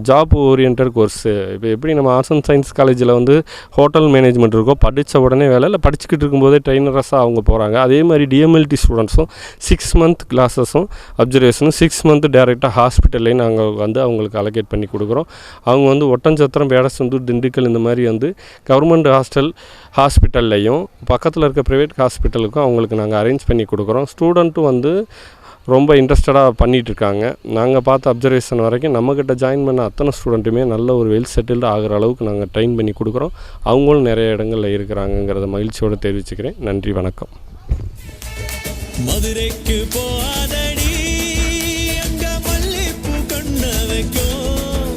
ஜாப் ஓரியன்ட் கோர்ஸு. இப்போ எப்படி நம்ம ஆர்ட்ஸ் அண்ட் சயின்ஸ் காலேஜில் வந்து ஹோட்டல் மேனேஜ்மெண்ட் இருக்கோ, படித்த உடனே வேலை, இல்லை படிச்சுக்கிட்டு இருக்கும்போதே ட்ரெயினரஸாக அவங்க போகிறாங்க. அதே மாதிரி டிஎம்எல்டி ஸ்டூடெண்ட்ஸும் 6 மந்த் கிளாஸஸும் அப்சர்வேஷனும் 6 மந்த் டேரெக்டாக ஹாஸ்பிட்டல்லையும் நாங்கள் வந்து அவங்களுக்கு அலோகேட் பண்ணி கொடுக்குறோம். அவங்க வந்து ஒட்டஞ்சத்திரம், வேடசந்தூர், திண்டுக்கல் இந்த மாதிரி வந்து கவர்மெண்ட் ஹாஸ்பிட்டல்லையும் பக்கத்தில் இருக்க ப்ரைவேட் ஹாஸ்பிட்டலுக்கும் அவங்களுக்கு நாங்கள் அரேஞ்ச் பண்ணி கொடுக்குறோம். ஸ்டூடெண்ட்டும் வந்து ரொம்ப இன்ட்ரெஸ்டடாக பண்ணிகிட்ருக்காங்க. நாங்கள் பார்த்த அப்சர்வேஷன் வரைக்கும் நம்மக்கிட்ட ஜாயின் பண்ண அத்தனை ஸ்டூடெண்ட்டுமே நல்ல ஒரு வெல் செட்டில்டு ஆகிற அளவுக்கு நாங்கள் ட்ரெயின் பண்ணி கொடுக்குறோம். அவங்களும் நிறைய இடங்களில் இருக்கிறாங்கங்கிறத மகிழ்ச்சியோடு தெரிவிச்சுக்கிறேன். நன்றி, வணக்கம். மதுரைக்கு போகாதடி, அங்க மல்லிப்பூ கண்ண வைக்கும்.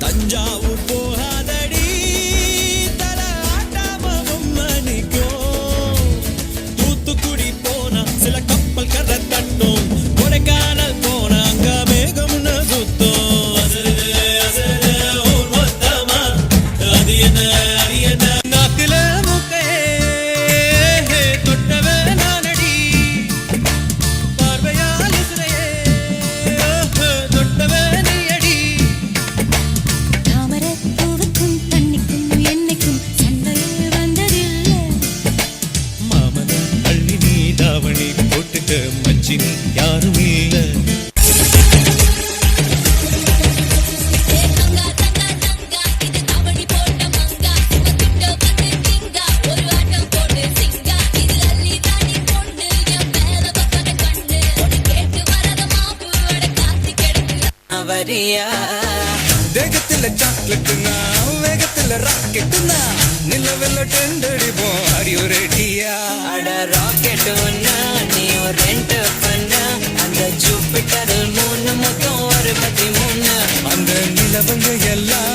தஞ்சாவூர் போகாதடி, தல ஆட்டாம பொம்மனிக்கும். தூத்துக்குடி போனா சில கப்பல் கரை தட்டும். கொடைக்கானல் போனா அங்க மேகம்னு சுத்தும். மொத்தமா அது என்ன நாக்குல முக்கையே தொட்டவே நானடி. பார்வையால் இசையே தொட்டவே நீயடி. தாமரைப்பூவுக்கும் தண்ணிக்கும் என்னைக்கும் சண்டையே வந்ததில்லை. மாமன அள்ளி நீ தாவணி போட்டுக்க மச்சினி யாரும் இல்ல. தேகத்துல சாக்லேட்டுனா வேகத்துல ராக்கெட்டுனா நிலவெல்ல டெண்டடிப்போம். அடியோ ரெடியா? அட ராக்கெட் ஒன்னா நீ ஒரு ரெண்ட் பண்ண. அந்த ஜூபிட்டர் 3 மொத்தம் 13. அந்த நிலவங்க எல்லாம்